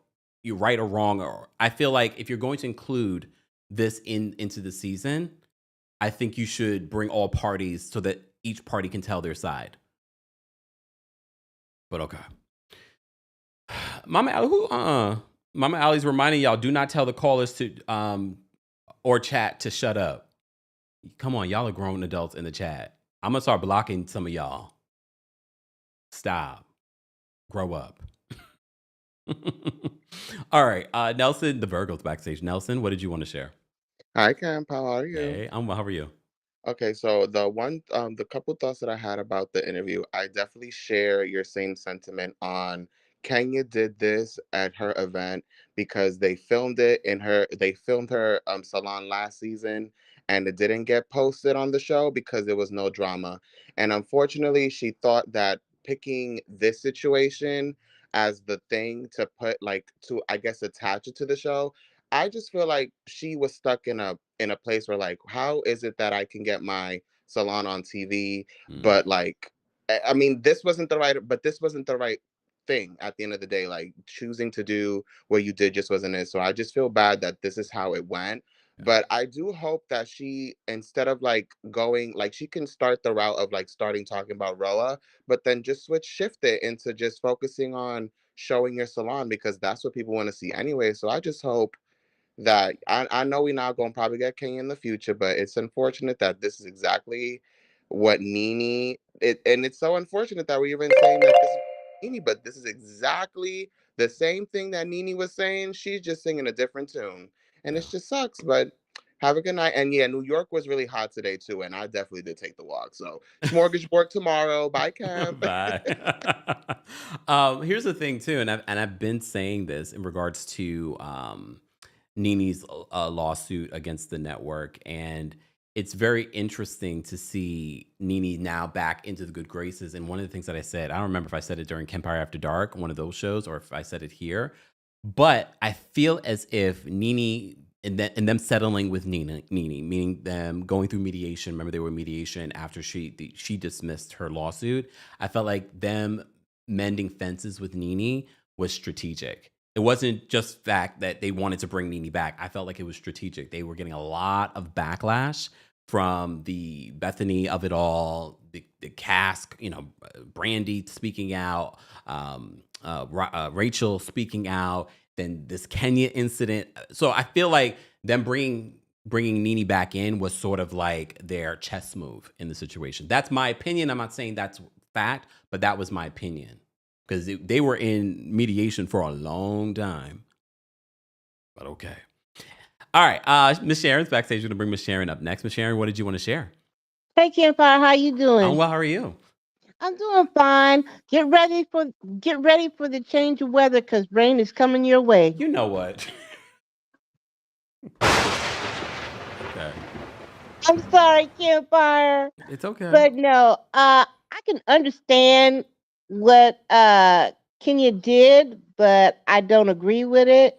you right or wrong, or I feel like if you're going to include this into the season, I think you should bring all parties so that each party can tell their side. But okay. Mama Ali, Mama Ali's reminding y'all, do not tell the callers to or chat to shut up. Come on, y'all are grown adults in the chat. I'm gonna start blocking some of y'all. Stop. Grow up. All right. Nelson, the Virgo's backstage. Nelson, what did you want to share? Hi, Camp. How are you? Hey, I'm well. How are you? Okay, so the couple thoughts that I had about the interview, I definitely share your same sentiment on Kenya did this at her event because they filmed her salon last season and it didn't get posted on the show because there was no drama. And unfortunately, she thought that picking this situation as the thing to put like to I guess attach it to the show. I just feel like she was stuck in a place where like, how is it that I can get my salon on TV, Mm, but like, this wasn't the right thing at the end of the day. Like choosing to do what you did just wasn't it. So I just feel bad that this is how it went. yeah. But I do hope that she, instead of like going, like she can start the route of like starting talking about Roa, but then just shift it into just focusing on showing your salon because that's what people want to see anyway. So I just hope that I know we're not going to probably get Kenya in the future, but it's unfortunate that this is exactly what and it's so unfortunate that we're even saying that this is Nene, but this is exactly the same thing that Nene was saying. She's just singing a different tune, and Yeah. it just sucks. But have a good night. And yeah, New York was really hot today too, and I definitely did take the walk. So smorgasbord tomorrow. Bye, Camp. Bye. Here's the thing too, and I've been saying this in regards to Nene's lawsuit against the network, and it's very interesting to see Nene now back into the good graces. And one of the things that I said, I don't remember if I said it during Kempire After Dark, one of those shows, or if I said it here, but I feel as if Nene and them settling with Nene, meaning them going through mediation. Remember, they were mediation after she dismissed her lawsuit. I felt like them mending fences with Nene was strategic. It wasn't just fact that they wanted to bring Nene back. I felt like it was strategic. They were getting a lot of backlash from the Bethany of it all, the cast, Brandy speaking out, Rachel speaking out, then this Kenya incident. So I feel like them bringing Nene back in was sort of like their chess move in the situation. That's my opinion. I'm not saying that's fact, but that was my opinion because they were in mediation for a long time. But okay. All right. Miss Sharon's backstage. We're going to bring Miss Sharon up next. Miss Sharon, what did you want to share? Hey, Kempire, how you doing? Oh, well, how are you? I'm doing fine. Get ready for the change of weather because rain is coming your way. You know what? Okay. I'm sorry, Kempire. It's okay. But no, I can understand what Kenya did, but I don't agree with it.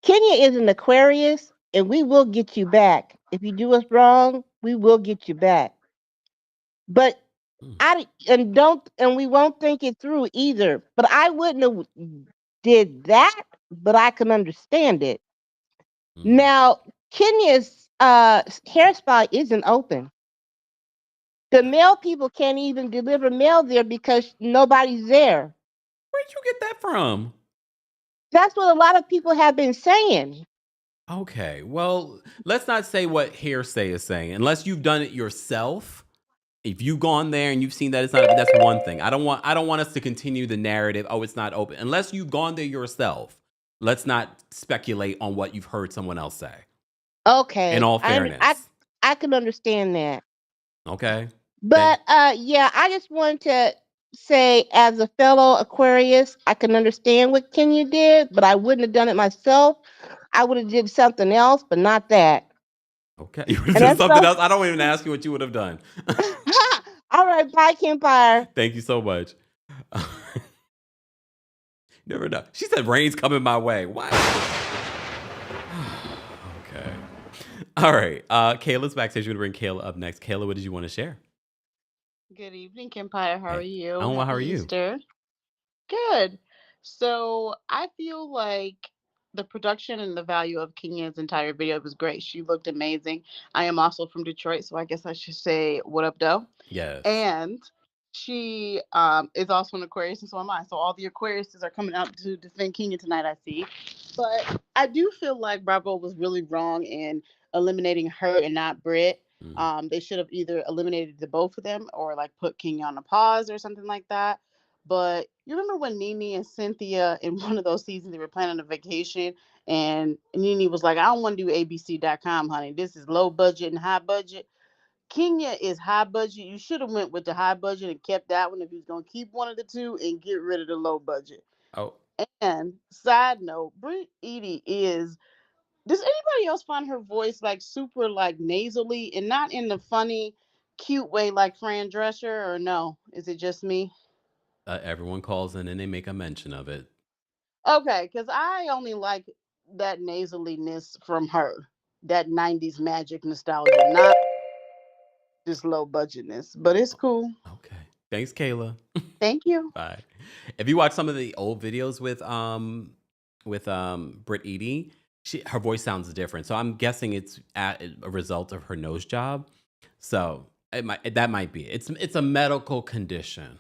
Kenya is an Aquarius, and we will get you back. If you do us wrong, we will get you back. But we won't think it through either. But I wouldn't have did that, but I can understand it. Now, Kenya's hair spa isn't open. The mail people can't even deliver mail there because nobody's there. Where'd you get that from? That's what a lot of people have been saying. Okay, well, let's not say what hearsay is saying unless you've done it yourself. If you've gone there and you've seen that it's not open, that's one thing. I don't want us to continue the narrative. Oh, it's not open unless you've gone there yourself. Let's not speculate on what you've heard someone else say. Okay. In all fairness, I can understand that. Okay. But yeah, I just wanted to say, as a fellow Aquarius, I can understand what Kenya did, but I wouldn't have done it myself. I would have did something else, but not that. Okay, you would have done something else. I don't even ask you what you would have done. All right, bye, Kempire. Thank you so much. Never know. She said rain's coming my way. What? Okay. All right. Kayla's backstage. We're going to bring Kayla up next. Kayla, what did you want to share? Good evening, Kempire. How are you? Oh, well, how are Happy you? Easter. Good. So I feel like the production and the value of Kenya's entire video was great. She looked amazing. I am also from Detroit, so I guess I should say what up, though. Yes. And she is also an Aquarius, and so am I. So all the Aquariuses are coming out to defend Kenya tonight, I see. But I do feel like Bravo was really wrong in eliminating her and not Brit. They should have either eliminated the both of them or like put Kenya on a pause or something like that. But you remember when Nene and Cynthia in one of those seasons, they were planning a vacation and Nene was like, I don't want to do ABC.com, honey. This is low budget and high budget. Kenya is high budget. You should have went with the high budget and kept that one if you was going to keep one of the two and get rid of the low budget. Oh. And side note, Brit Eady is, does anybody else find her voice like super like nasally and not in the funny, cute way like Fran Drescher, or no? Is it just me? Everyone calls in and they make a mention of it. Okay, because I only like that nasaliness from her, that 90s magic nostalgia, not this low budgetness, but it's cool. Okay. Thanks, Kayla. Thank you. Bye. If you watch some of the old videos with Brit Eady, her voice sounds different. So I'm guessing it's a result of her nose job. So That might be it. It's a medical condition.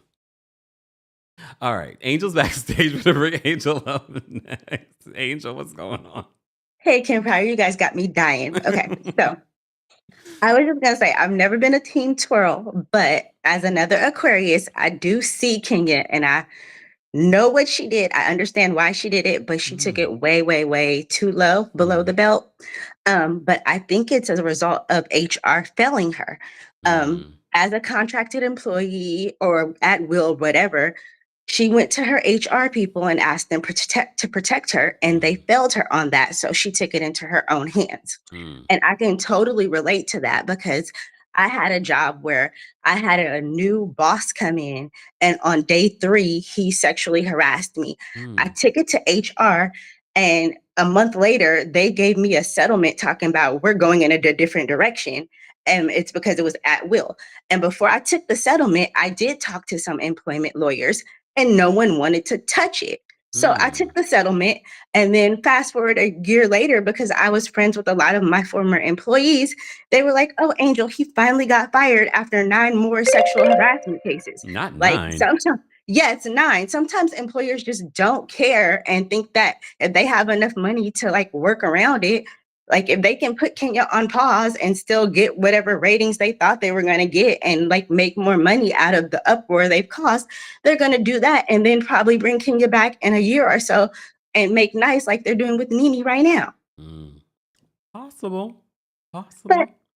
All right, Angel's backstage. We're gonna bring Angel up next. Angel, what's going on? Hey, Kempire, you guys got me dying. Okay, so I was just gonna say I've never been a team twirl, but as another Aquarius, I do see Kenya, and I know what she did. I understand why she did it, but she took it way, way, way too low below the belt. But I think it's as a result of HR failing her. As a contracted employee or at will, whatever, she went to her HR people and asked them to protect her, and they failed her on that. So she took it into her own hands. And I can totally relate to that because I had a job where I had a new boss come in, and on day 3, he sexually harassed me. I took it to HR, and a month later, they gave me a settlement talking about we're going in a different direction. And it's because it was at will. And before I took the settlement, I did talk to some employment lawyers, and no one wanted to touch it. So I took the settlement, and then fast forward a year later, because I was friends with a lot of my former employees, they were like, "Oh, Angel, he finally got fired after 9 more sexual harassment cases." Not Like 9. sometimes, yeah, it's 9. Sometimes employers just don't care and think that if they have enough money to like work around it, like if they can put Kenya on pause and still get whatever ratings they thought they were going to get and like make more money out of the uproar they've caused, they're going to do that and then probably bring Kenya back in a year or so and make nice like they're doing with Nene right now. Possible. But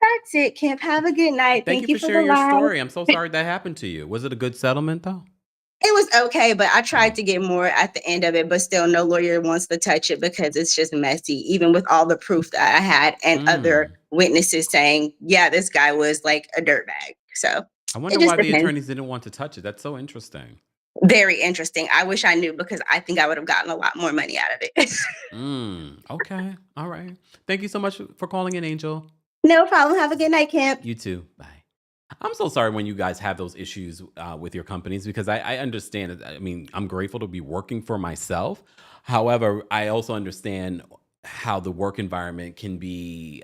that's it, Kemp. Have a good night. Thank you for the sharing your live. story. I'm so sorry that happened to you. Was it a good settlement though? It was okay, but I tried to get more at the end of it, but still no lawyer wants to touch it because it's just messy, even with all the proof that I had and other witnesses saying, yeah, this guy was like a dirtbag. So I wonder why the attorneys didn't want to touch it. That's so interesting. Very interesting. I wish I knew because I think I would have gotten a lot more money out of it. Okay. All right. Thank you so much for calling in, Angel. No problem. Have a good night, Kemp. You too. Bye. I'm so sorry when you guys have those issues with your companies because I understand it. I mean, I'm grateful to be working for myself. However, I also understand how the work environment can be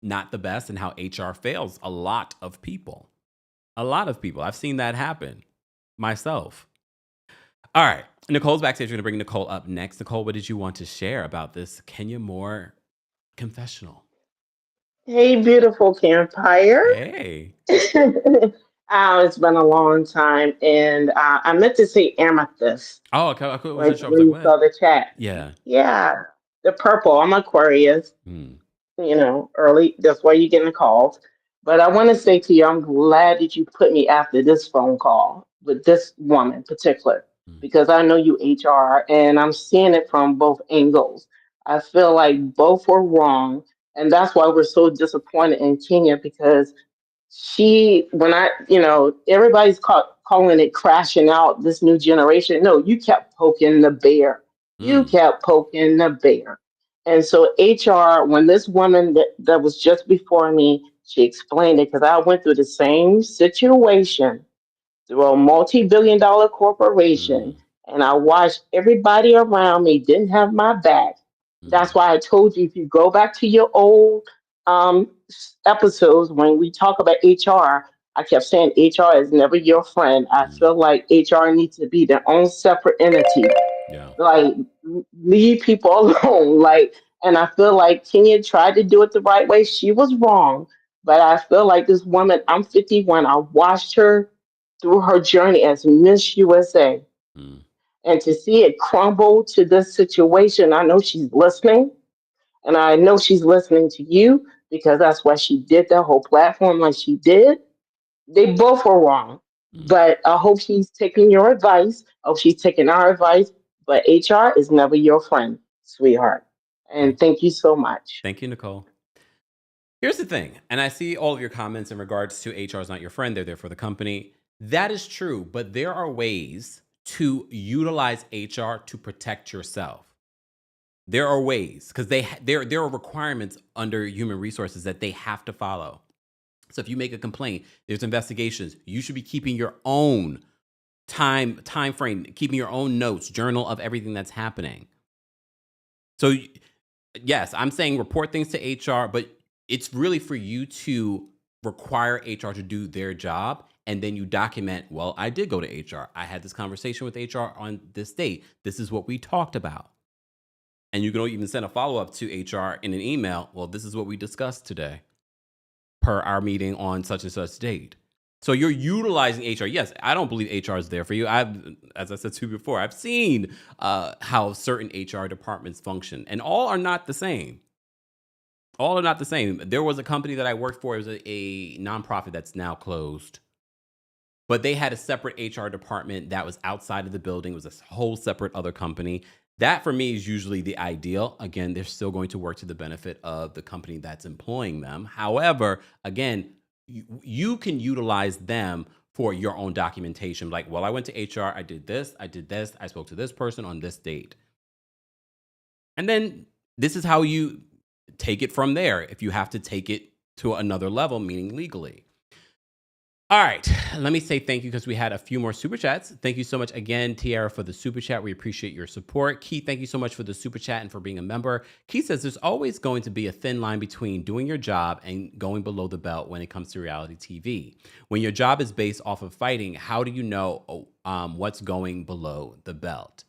not the best and how HR fails a lot of people. A lot of people. I've seen that happen myself. All right. Nicole's backstage. We're going to bring Nicole up next. Nicole, what did you want to share about this Kenya Moore confessional? Hey, beautiful Kempire. Hey. It's been a long time, and I meant to say amethyst. Oh, okay. I When sure. you saw the chat. Yeah. Yeah, the purple. I'm Aquarius. You know, early. That's why you're getting calls. But I want to say to you, I'm glad that you put me after this phone call with this woman in particular, because I know you HR, and I'm seeing it from both angles. I feel like both were wrong, and that's why we're so disappointed in Kenya because when everybody's calling it crashing out this new generation. No, you kept poking the bear. You kept poking the bear. And so HR, when this woman that was just before me, she explained it because I went through the same situation through a multi-billion-dollar corporation, and I watched everybody around me didn't have my back. That's why I told you if you go back to your old episodes when we talk about HR, I kept saying HR is never your friend. I feel like HR needs to be their own separate entity. Yeah. Like leave people alone. And I feel like Kenya tried to do it the right way. She was wrong. But I feel like this woman, I'm 51, I watched her through her journey as Miss USA. And to see it crumble to this situation, I know she's listening. And I know she's listening to you because that's why she did the whole platform like she did. They both were wrong. But I hope she's taking your advice. I hope she's taking our advice. But HR is never your friend, sweetheart. And thank you so much. Thank you, Nicole. Here's the thing, and I see all of your comments in regards to HR is not your friend. They're there for the company. That is true, but there are ways to utilize HR to protect yourself. There are ways because there are requirements under human resources that they have to follow. So if you make a complaint, there's investigations. You should be keeping your own time frame, keeping your own notes, journal of everything that's happening. So yes, I'm saying report things to HR, but it's really for you to require HR to do their job, and then you document, well, I did go to HR. I had this conversation with HR on this date. This is what we talked about. And you can even send a follow-up to HR in an email. Well, this is what we discussed today per our meeting on such and such date. So you're utilizing HR. Yes, I don't believe HR is there for you. As I said to you before, I've seen how certain HR departments function, and all are not the same. All are not the same. There was a company that I worked for. It was a nonprofit that's now closed. But they had a separate HR department that was outside of the building. It was a whole separate other company. That for me is usually the ideal. Again, they're still going to work to the benefit of the company that's employing them. However, again, you can utilize them for your own documentation. Like, well, I went to HR, I did this, I spoke to this person on this date. And then this is how you take it from there if you have to take it to another level, meaning legally. All right, let me say thank you because we had a few more super chats. Thank you so much again, Tiara, for the super chat. We appreciate your support. Keith, thank you so much for the super chat and for being a member. Keith says there's always going to be a thin line between doing your job and going below the belt when it comes to reality TV. When your job is based off of fighting, how do you know what's going below the belt?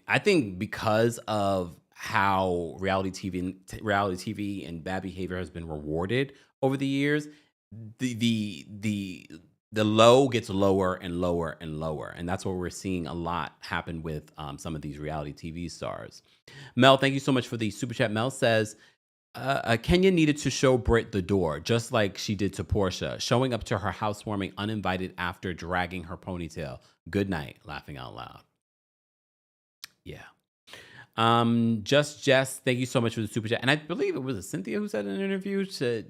I think because of how reality TV and bad behavior has been rewarded over the years, the low gets lower and lower and lower, and that's what we're seeing a lot happen with some of these reality TV stars. Mel, thank you so much for the super chat. Mel says Kenya needed to show Brit the door, just like she did to Portia, showing up to her housewarming uninvited after dragging her ponytail. Good night, laughing out loud. Yeah. Just Jess, thank you so much for the super chat. And I believe it was Cynthia who said in an interview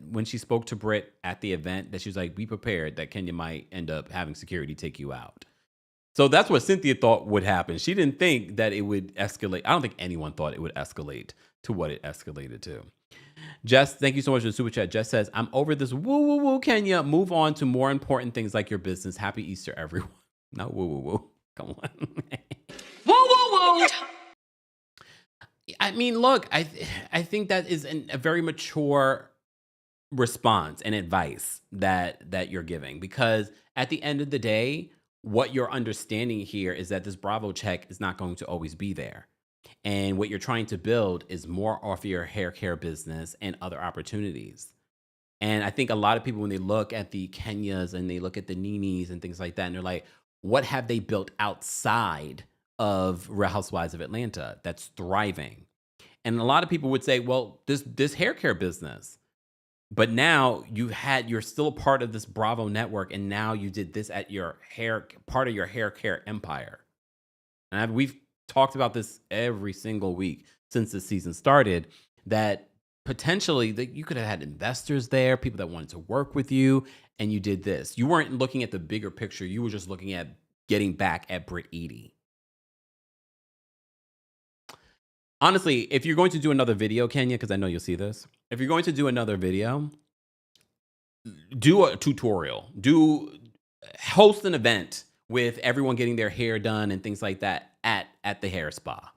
when she spoke to Brit at the event that she was like, be prepared that Kenya might end up having security take you out. So that's what Cynthia thought would happen. She didn't think that it would escalate. I don't think anyone thought it would escalate to what it escalated to. Jess, thank you so much for the super chat. Jess says, I'm over this woo woo woo, Kenya. Move on to more important things like your business. Happy Easter, everyone. No woo woo woo. Come on. Woo woo woo. I mean, look, I think that is a very mature response and advice that you're giving, because at the end of the day, what you're understanding here is that this Bravo check is not going to always be there. And what you're trying to build is more off your hair care business and other opportunities. And I think a lot of people, when they look at the Kenyas and they look at the Ninis and things like that, and they're like, what have they built outside of Real Housewives of Atlanta that's thriving? And a lot of people would say, well, this hair care business. But now you're still a part of this Bravo network, and now you did this at your part of your hair care empire. And we've talked about this every single week since the season started, that potentially that you could have had investors there, people that wanted to work with you, and you did this. You weren't looking at the bigger picture. You were just looking at getting back at Brit Eady. Honestly, if you're going to do another video, Kenya, because I know you'll see this, if you're going to do another video, do a tutorial, host an event with everyone getting their hair done and things like that at the hair spa.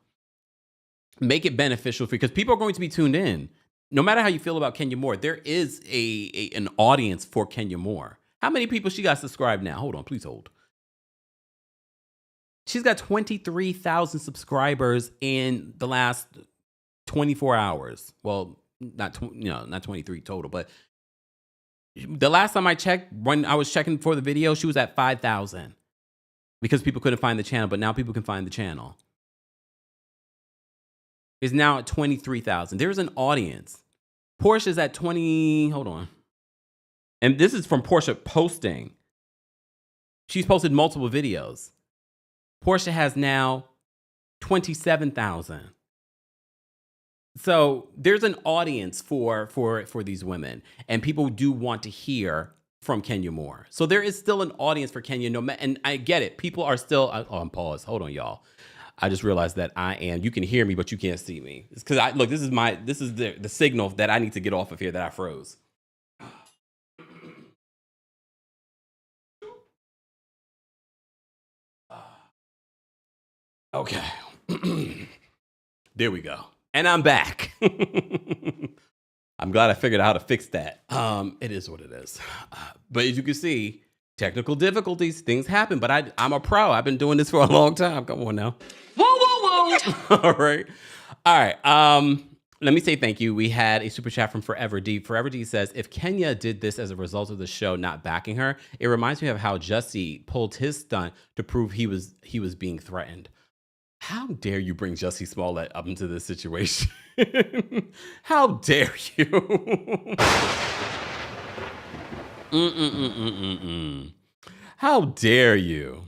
Make it beneficial because people are going to be tuned in. No matter how you feel about Kenya Moore, there is an audience for Kenya Moore. How many people she got subscribed now? Hold on, please hold. She's got 23,000 subscribers in the last 24 hours. Well, not 23 total, but the last time I checked, when I was checking for the video, she was at 5,000 because people couldn't find the channel, but now people can find the channel. Is now at 23,000. There's an audience. Portia's at 20, hold on. And this is from Portia posting. She's posted multiple videos. Portia has now 27,000. So there's an audience for these women, and people do want to hear from Kenya Moore. So there is still an audience for Kenya, and I get it. People are still. I'm paused. Hold on, y'all. I just realized that you can hear me, but you can't see me. It's because this is the signal that I need to get off of here that I froze. Okay. There we go. And I'm back. I'm glad I figured out how to fix that. It is what it is. But as you can see, technical difficulties, things happen. But I'm a pro. I've been doing this for a long time. Come on now. Whoa, whoa, whoa. All right. All right. Let me say thank you. We had a super chat from Forever D. Forever D says, if Kenya did this as a result of the show not backing her, it reminds me of how Jussie pulled his stunt to prove he was being threatened. How dare you bring Jussie Smollett up into this situation? How dare you? How dare you?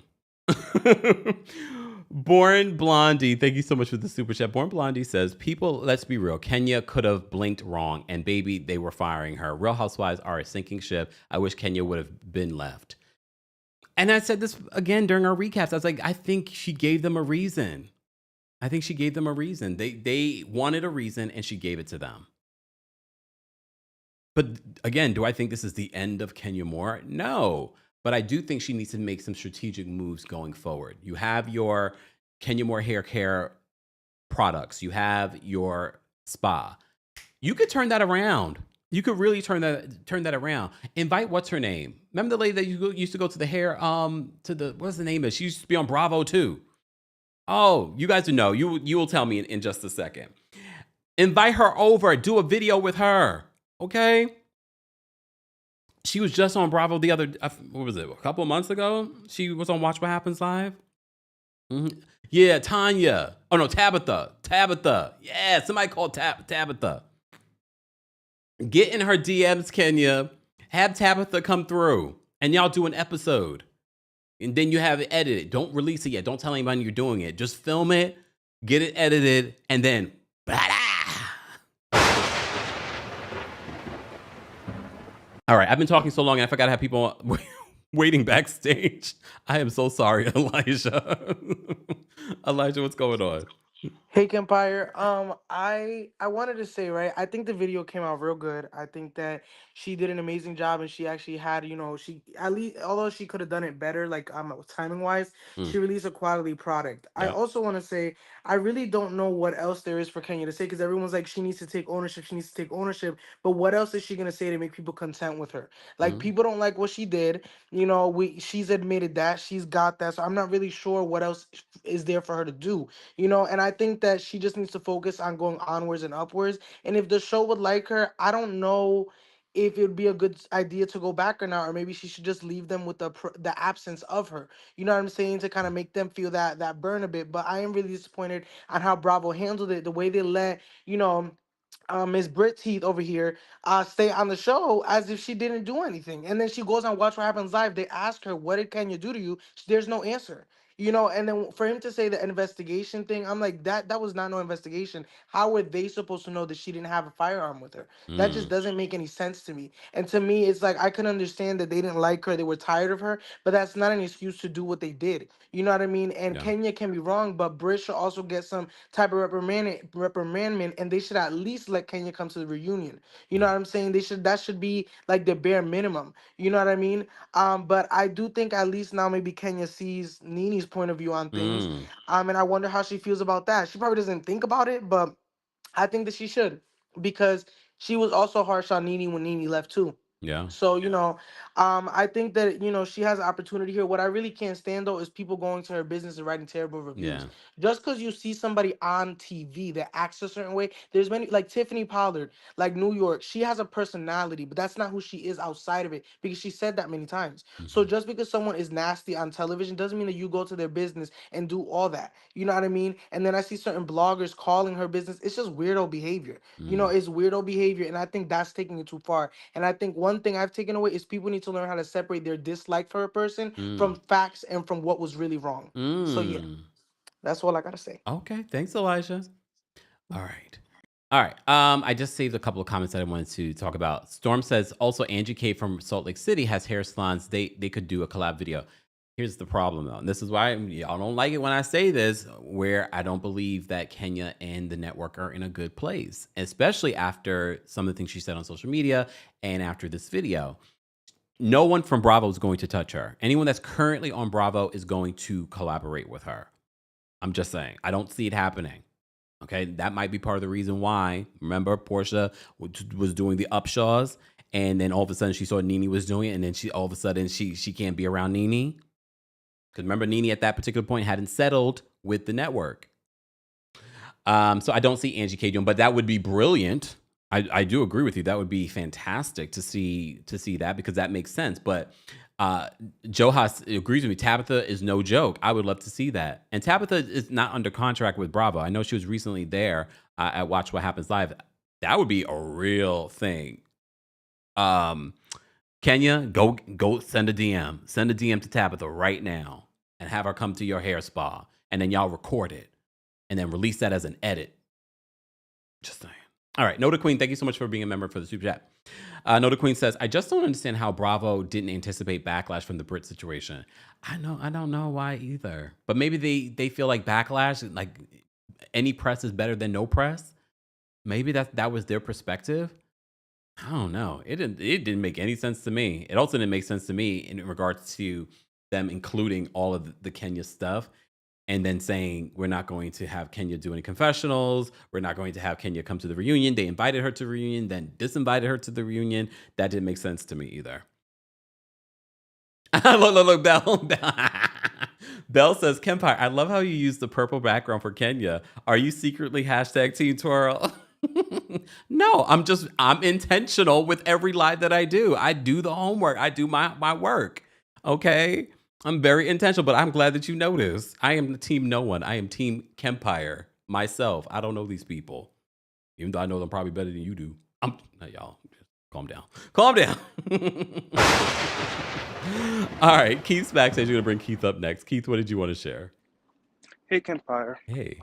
Born Blondie, thank you so much for the super chat. Born Blondie says, people, let's be real. Kenya could have blinked wrong, and baby, they were firing her. Real Housewives are a sinking ship. I wish Kenya would have been left. And I said this again during our recaps. I was like, I think she gave them a reason. They wanted a reason, and she gave it to them. But again, do I think this is the end of Kenya Moore? No. But I do think she needs to make some strategic moves going forward. You have your Kenya Moore hair care products. You have your spa. You could turn that around. You could really turn that around. Invite what's her name? Remember the lady that used to go to the hair what's the name of it? She used to be on Bravo too. Oh, you guys know. You will tell me in just a second. Invite her over. Do a video with her. Okay? She was just on Bravo a couple of months ago? She was on Watch What Happens Live? Mm-hmm. Yeah, Tanya. Oh, no, Tabitha. Yeah, somebody called Tabitha. Get in her DMs, Kenya. Have Tabitha come through, and y'all do an episode. And then you have it edited. Don't release it yet. Don't tell anybody you're doing it. Just film it, get it edited, and then All right, I've been talking so long and I forgot to have people waiting backstage. I am so sorry, Elijah. Elijah, what's going on? Hey, Kempire. I wanted to say, right, I think the video came out real good. I think that she did an amazing job, and she actually had, she at least, although she could have done it better, like timing wise, she released a quality product. I Yep. also want to say, I really don't know what else there is for Kenya to say, because everyone's like, she needs to take ownership. But what else is she gonna say to make people content with her? Like, people don't like what she did. She's admitted that she's got that. So I'm not really sure what else is there for her to do. And I think that she just needs to focus on going onwards and upwards. And if the show would like her, I don't know if it would be a good idea to go back or not, or maybe she should just leave them with the absence of her. You know what I'm saying? To kind of make them feel that burn a bit. But I am really disappointed on how Bravo handled it, the way they let Miss Brit Eady over here stay on the show as if she didn't do anything. And then she goes on Watch What Happens Live. They ask her, what did Kenya do to you? There's no answer. And then for him to say the investigation thing, I'm like, that was not no investigation. How were they supposed to know that she didn't have a firearm with her? That just doesn't make any sense to me. And to me, it's like, I can understand that they didn't like her, they were tired of her, but that's not an excuse to do what they did. You know what I mean? And Yeah. Kenya can be wrong, but Brit should also get some type of reprimandment, and they should at least let Kenya come to the reunion. You know what I'm saying? That should be like the bare minimum. You know what I mean? But I do think at least now maybe Kenya sees Nene's point of view on things. And I wonder how she feels about that. She probably doesn't think about it, but I think that she should, because she was also harsh on Nene when Nene left too. Yeah. So, I think that, she has an opportunity here. What I really can't stand, though, is people going to her business and writing terrible reviews. Yeah. Just because you see somebody on TV that acts a certain way, there's many, like Tiffany Pollard, like New York, she has a personality, but that's not who she is outside of it, because she said that many times. So just because someone is nasty on television doesn't mean that you go to their business and do all that. You know what I mean? And then I see certain bloggers calling her business. It's just weirdo behavior. It's weirdo behavior. And I think that's taking it too far. And I think one thing I've taken away is people need to learn how to separate their dislike for a person from facts and from what was really wrong. So yeah, that's all I gotta say. Okay, thanks, Elijah. All right. I just saved a couple of comments that I wanted to talk about. Storm says also Angie K from Salt Lake City has hair salons. They could do a collab video. Here's the problem though, and this is why y'all don't like it when I say this, where I don't believe that Kenya and the network are in a good place, especially after some of the things she said on social media and after this video. No one from Bravo is going to touch her. Anyone that's currently on Bravo is going to collaborate with her. I'm just saying. I don't see it happening. Okay, that might be part of the reason why. Remember, Portia was doing the Upshaws, and then all of a sudden she saw Nene was doing it, and then all of a sudden she can't be around Nene. Because remember, Nene at that particular point hadn't settled with the network. So I don't see Angie K doing, but that would be brilliant. I do agree with you. That would be fantastic to see that, because that makes sense. But Johas agrees with me. Tabitha is no joke. I would love to see that. And Tabitha is not under contract with Bravo. I know she was recently there at Watch What Happens Live. That would be a real thing. Kenya, go send a DM. Send a DM to Tabitha right now and have her come to your hair spa. And then y'all record it and then release that as an edit. Just saying. All right, Noda Queen, thank you so much for being a member for the super chat. Noda Queen says, I just don't understand how Bravo didn't anticipate backlash from the Brit situation. I don't know why either. But maybe they feel like backlash, like any press is better than no press. Maybe that was their perspective. I don't know. It didn't make any sense to me. It also didn't make sense to me in regards to them including all of the Kenya stuff. And then saying, we're not going to have Kenya do any confessionals. We're not going to have Kenya come to the reunion. They invited her to the reunion, then disinvited her to the reunion. That didn't make sense to me either. Look, Belle. Belle says, Kempire, I love how you use the purple background for Kenya. Are you secretly hashtag Team Twirl? No, I'm intentional with every live that I do. I do the homework. I do my work. Okay? I'm very intentional, but I'm glad that you noticed. I am the team no one. I am Team Kempire myself. I don't know these people, even though I know them probably better than you do. Y'all, calm down. Calm down. All right, Keith's backstage. You're gonna bring Keith up next. Keith, what did you want to share? Hey, Kempire. Hey.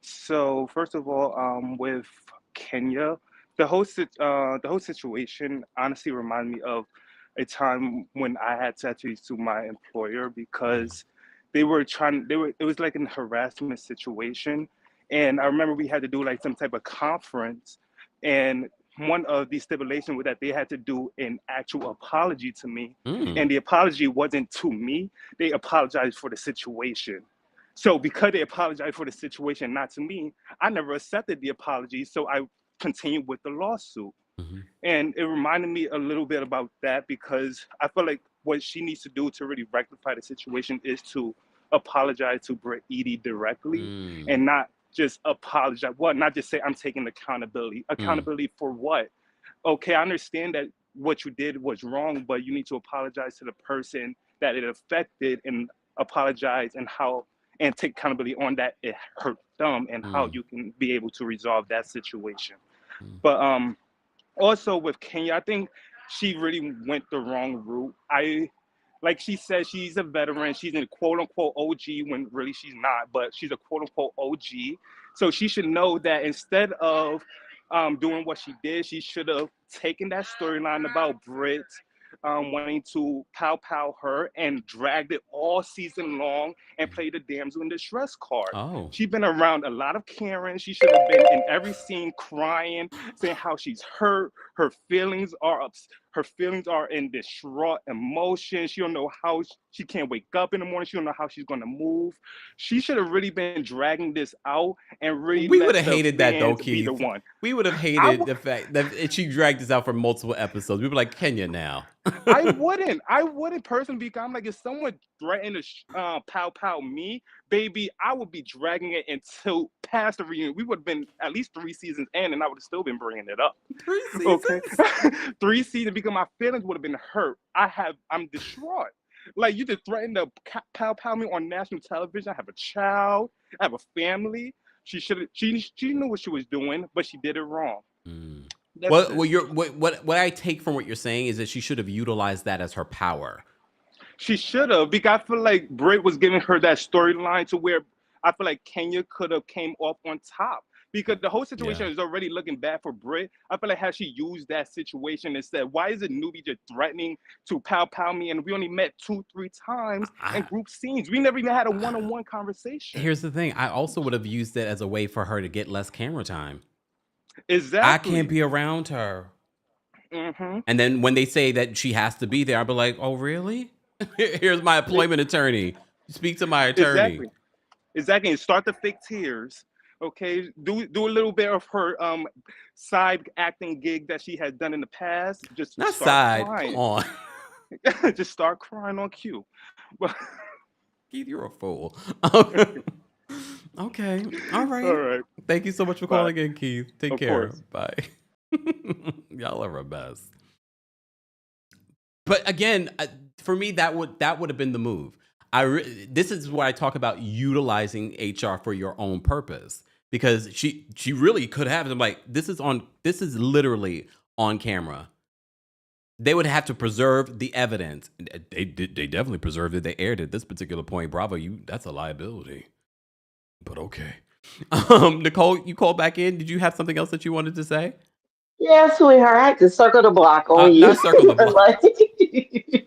So first of all, with Kenya, the whole situation honestly reminded me of a time when I had to actually sue my employer because it was like a harassment situation. And I remember we had to do like some type of conference, and one of the stipulations was that they had to do an actual apology to me. And the apology wasn't to me. They apologized for the situation. So because they apologized for the situation, not to me, I never accepted the apology. So I continued with the lawsuit. And it reminded me a little bit about that because I feel like what she needs to do to really rectify the situation is to apologize to Brit Eady directly and not just apologize. Well, not just say I'm taking accountability. Accountability for what? Okay, I understand that what you did was wrong, but you need to apologize to the person that it affected and apologize and take accountability on that it hurt them and how you can be able to resolve that situation. But also with Kenya, I think she really went the wrong route. Like she said, she's a veteran. She's a quote unquote OG when really she's not, but she's a quote unquote OG. So she should know that instead of doing what she did, she should have taken that storyline about Brit wanting to pow her and dragged it all season long and played the damsel in distress card. She's been around a lot of Karen. She should have been in every scene crying, saying how she's hurt. Her feelings are in distraught emotion. She don't know how she can't wake up in the morning. She don't know how she's gonna move. She should have really been dragging this out and really. We would have hated that though, Keith. One. We would have hated the fact that she dragged this out for multiple episodes. We were like, Kenya now. I wouldn't personally, because I'm like, if someone threatened to pow me, baby, I would be dragging it until past the reunion. We would have been at least 3 seasons in, and I would have still been bringing it up. 3 seasons? Okay. 3 seasons, because my feelings would have been hurt. I'm distraught. Like, you just threatened to pow me on national television. I have a child. I have a family. She knew what she was doing, but she did it wrong. What I take from what you're saying is that she should have utilized that as her power. She should have, because I feel like Brit was giving her that storyline to where I feel like Kenya could have came off on top. Because the whole situation is already looking bad for Brit. I feel like how she used that situation and said, why is it newbie just threatening to pow me? And we only met 2-3 times in group scenes. We never even had a one-on-one conversation. Here's the thing. I also would have used it as a way for her to get less camera time. Exactly. I can't be around her. And then when they say that she has to be there, I'll be like, oh, really? Here's my employment attorney. Speak to my attorney. Exactly. And start the fake tears. Okay, do a little bit of her side acting gig that she had done in the past. Just Not start side. Come crying. on. Just start crying on cue. But Keith, you're a fool. Okay. All all right. right, Thank you so much for bye. calling in, Keith. Take Of care. course. Bye. Y'all are our best. But again, for me, that would have been the move. This is what I talk about, utilizing HR for your own purpose, because she really could have. I'm like, this is literally on camera. They would have to preserve the evidence. They definitely preserved it. They aired it at this particular point. Bravo, that's a liability. But okay. Nicole, you called back in. Did you have something else that you wanted to say? Yeah, sweetheart, I had to circle the block on you. Not circle the block. Like,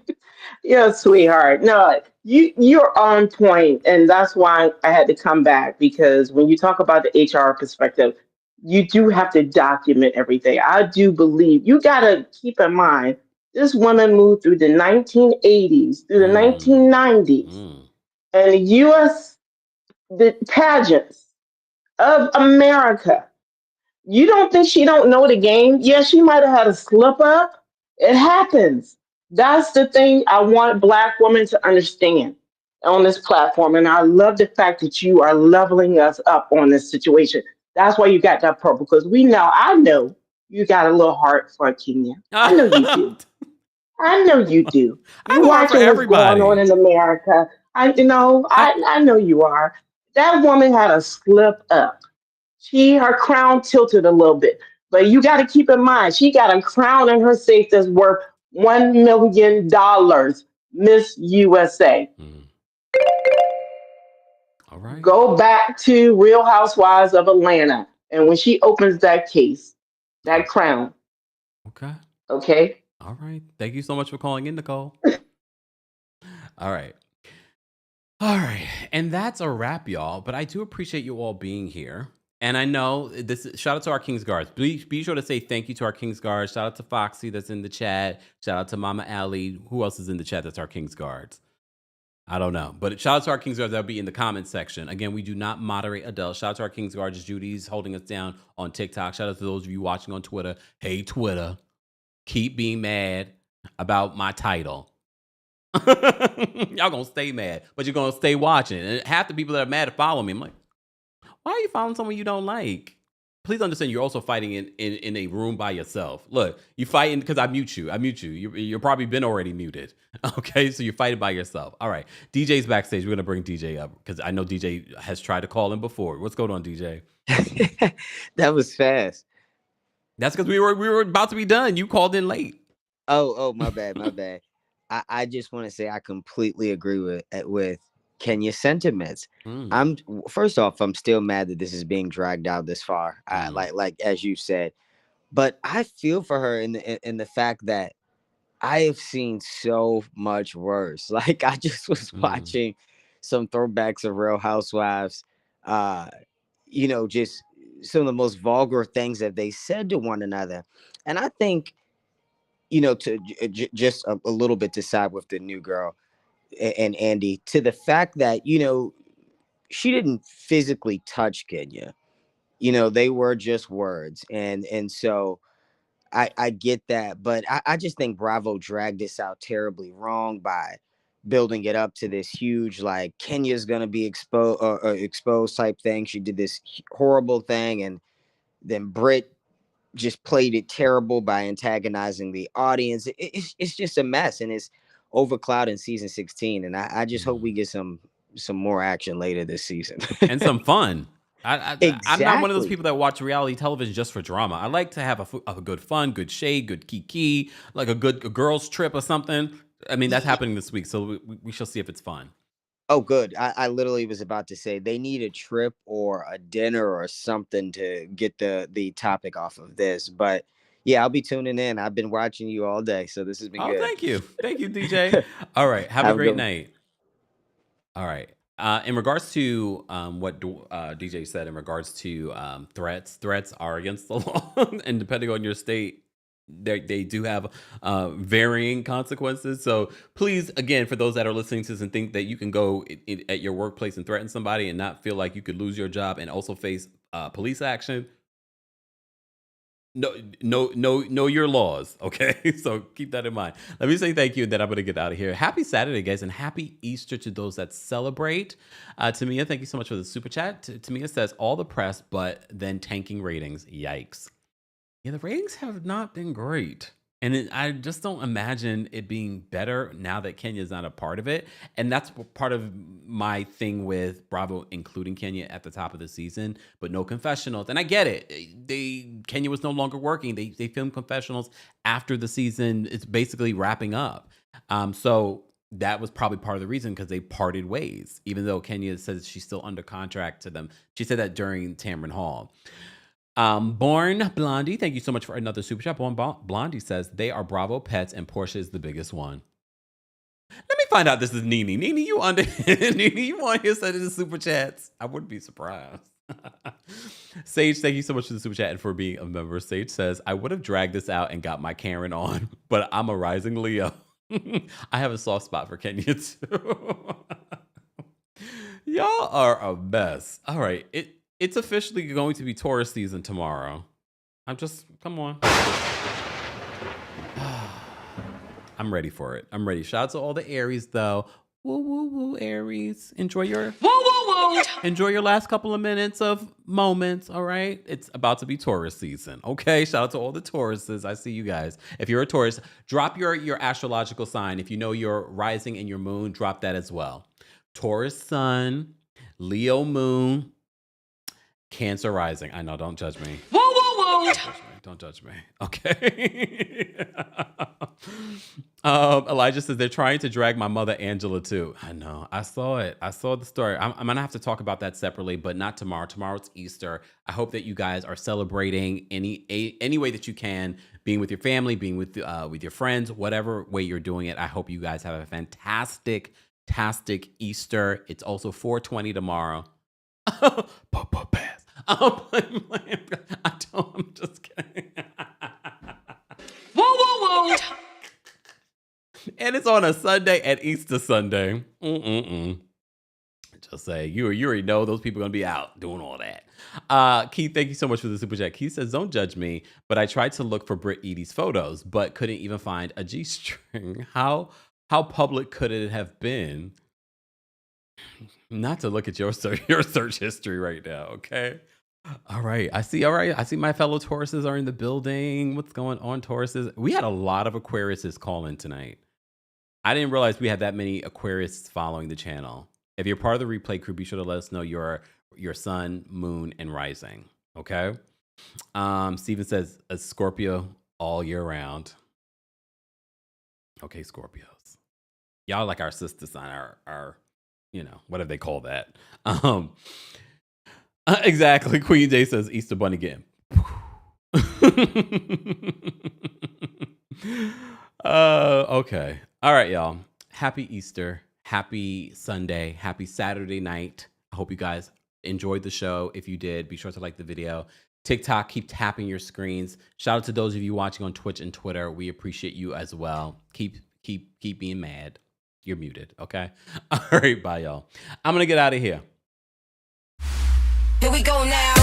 yeah, sweetheart. No, you're on point, and that's why I had to come back, because when you talk about the HR perspective, you do have to document everything. I do believe you got to keep in mind this woman moved through the 1980s, through the Mm, 1990s, mm. and the U.S. the pageants of America. You don't think she don't know the game? Yeah, she might have had a slip up. It happens. That's the thing I want Black women to understand on this platform. And I love the fact that you are leveling us up on this situation. That's why you got that purple, because I know you got a little heart for Kenya. I know you I do. I know you do. have You a heart for watching what's going on everybody. in America. I I know you are. That woman had a slip up. Her crown tilted a little bit. But you got to keep in mind, she got a crown in her safe that's worth $1 million, Miss USA. Mm, all right. Go back to Real Housewives of Atlanta. And when she opens that case, that crown, Okay. okay? All right. Thank you so much for calling in, Nicole. All right. All right. And that's a wrap, y'all. But I do appreciate you all being here. And I know shout out to our King's Guards. Be sure to say thank you to our King's Guards. Shout out to Foxy that's in the chat. Shout out to Mama Allie. Who else is in the chat that's our King's Guards? I don't know. But shout out to our King's Guards. That'll be in the comments section. Again, we do not moderate adults. Shout out to our King's Guards. Judy's holding us down on TikTok. Shout out to those of you watching on Twitter. Hey, Twitter. Keep being mad about my title. Y'all gonna stay mad, but you're gonna stay watching. And half the people that are mad to follow me, I'm like, why are you following someone you don't like? Please understand, you're also fighting in a room by yourself. Look, you fighting because I mute you. You're probably been already muted. Okay, so you're fighting by yourself. All right, DJ's backstage. We're gonna bring DJ up because I know DJ has tried to call in before. What's going on, DJ? That was fast. That's because we were about to be done. You called in late. Oh, my bad. I just want to say I completely agree with Kenya's sentiments. First off, I'm still mad that this is being dragged out this far. Like as you said, but I feel for her in the fact that I have seen so much worse. Like I just was watching some throwbacks of Real Housewives, just some of the most vulgar things that they said to one another. And I think, to just a little bit to side with the new girl and Andy, to the fact that, she didn't physically touch Kenya. They were just words. And so I get that, but I just think Bravo dragged this out terribly wrong by building it up to this huge, like, Kenya's gonna be exposed type thing. She did this horrible thing, and then Brit just played it terrible by antagonizing the audience. It's just a mess, and it's overclouding season 16. And I just hope we get some more action later this season and some fun. I'm not one of those Exactly. people that watch reality television just for drama. I like to have a good fun, good shade, good kiki, like a girls trip or something. I mean, that's happening this week, so we shall see if it's fun. Oh, good. I literally was about to say they need a trip or a dinner or something to get the topic off of this. But yeah, I'll be tuning in. I've been watching you all day, so this has been Oh, good. thank you, DJ. All right, have a great night. All right. In regards to what DJ said, in regards to threats are against the law, and depending on your state, they do have varying consequences. So please, again, for those that are listening to this and think that you can go at your workplace and threaten somebody and not feel like you could lose your job and also face police action. Know your laws, okay? So keep that in mind. Let me say thank you, and then I'm gonna get out of here. Happy Saturday, guys, and happy Easter to those that celebrate. Tamia, thank you so much for the super chat. Tamia says all the press, but then tanking ratings. Yikes. Yeah, the ratings have not been great. And I just don't imagine it being better now that Kenya's not a part of it. And that's part of my thing with Bravo, including Kenya at the top of the season, but no confessionals. And I get it. Kenya was no longer working. They filmed confessionals after the season. It's basically wrapping up. So that was probably part of the reason, because they parted ways, even though Kenya says she's still under contract to them. She said that during Tamron Hall. Born Blondie, thank you so much for another super chat. Born Blondie says they are Bravo pets and Portia is the biggest one. Let me find out this is Nene. Nene, you on here sending the super chats? I wouldn't be surprised. Sage, thank you so much for the super chat and for being a member. Sage says, I would have dragged this out and got my Karen on, but I'm a rising Leo. I have a soft spot for Kenya too. Y'all are a mess. All right. It's officially going to be Taurus season tomorrow. Come on. I'm ready for it. I'm ready. Shout out to all the Aries, though. Woo, woo, woo, Aries. Enjoy your last couple of minutes of moments, all right? It's about to be Taurus season, okay? Shout out to all the Tauruses. I see you guys. If you're a Taurus, drop your astrological sign. If you know your rising and your moon, drop that as well. Taurus sun, Leo moon, Cancer rising. I know, don't judge me. Don't judge me. Okay. Elijah says they're trying to drag my mother Angela too. I know. I saw it. I saw the story. I'm gonna have to talk about that separately, but not tomorrow. Tomorrow it's Easter. I hope that you guys are celebrating any way that you can, being with your family, being with your friends, whatever way you're doing it. I hope you guys have a fantastic Easter. It's also 420 tomorrow. Pass. I'm just kidding. Whoa. And it's on a Sunday at Easter Sunday. Just say, you already know those people are going to be out doing all that. Keith, thank you so much for the super chat. Keith says, don't judge me, but I tried to look for Brit Eady's photos, but couldn't even find a G-string. How public could it have been? Not to look at your search history right now, okay? All right. I see my fellow Tauruses are in the building. What's going on, Tauruses? We had a lot of Aquariuses call in tonight. I didn't realize we had that many Aquariuses following the channel. If you're part of the replay crew, be sure to let us know your sun, moon, and rising, okay? Steven says, a Scorpio all year round. Okay, Scorpios. Y'all like our sister sign, our what do they call that? Exactly. Queen Day says Easter Bunny again. Okay. All right, y'all. Happy Easter. Happy Sunday. Happy Saturday night. I hope you guys enjoyed the show. If you did, be sure to like the video. TikTok, keep tapping your screens. Shout out to those of you watching on Twitch and Twitter. We appreciate you as well. Keep being mad. You're muted, okay? All right, bye, y'all. I'm going to get out of here. Here we go now.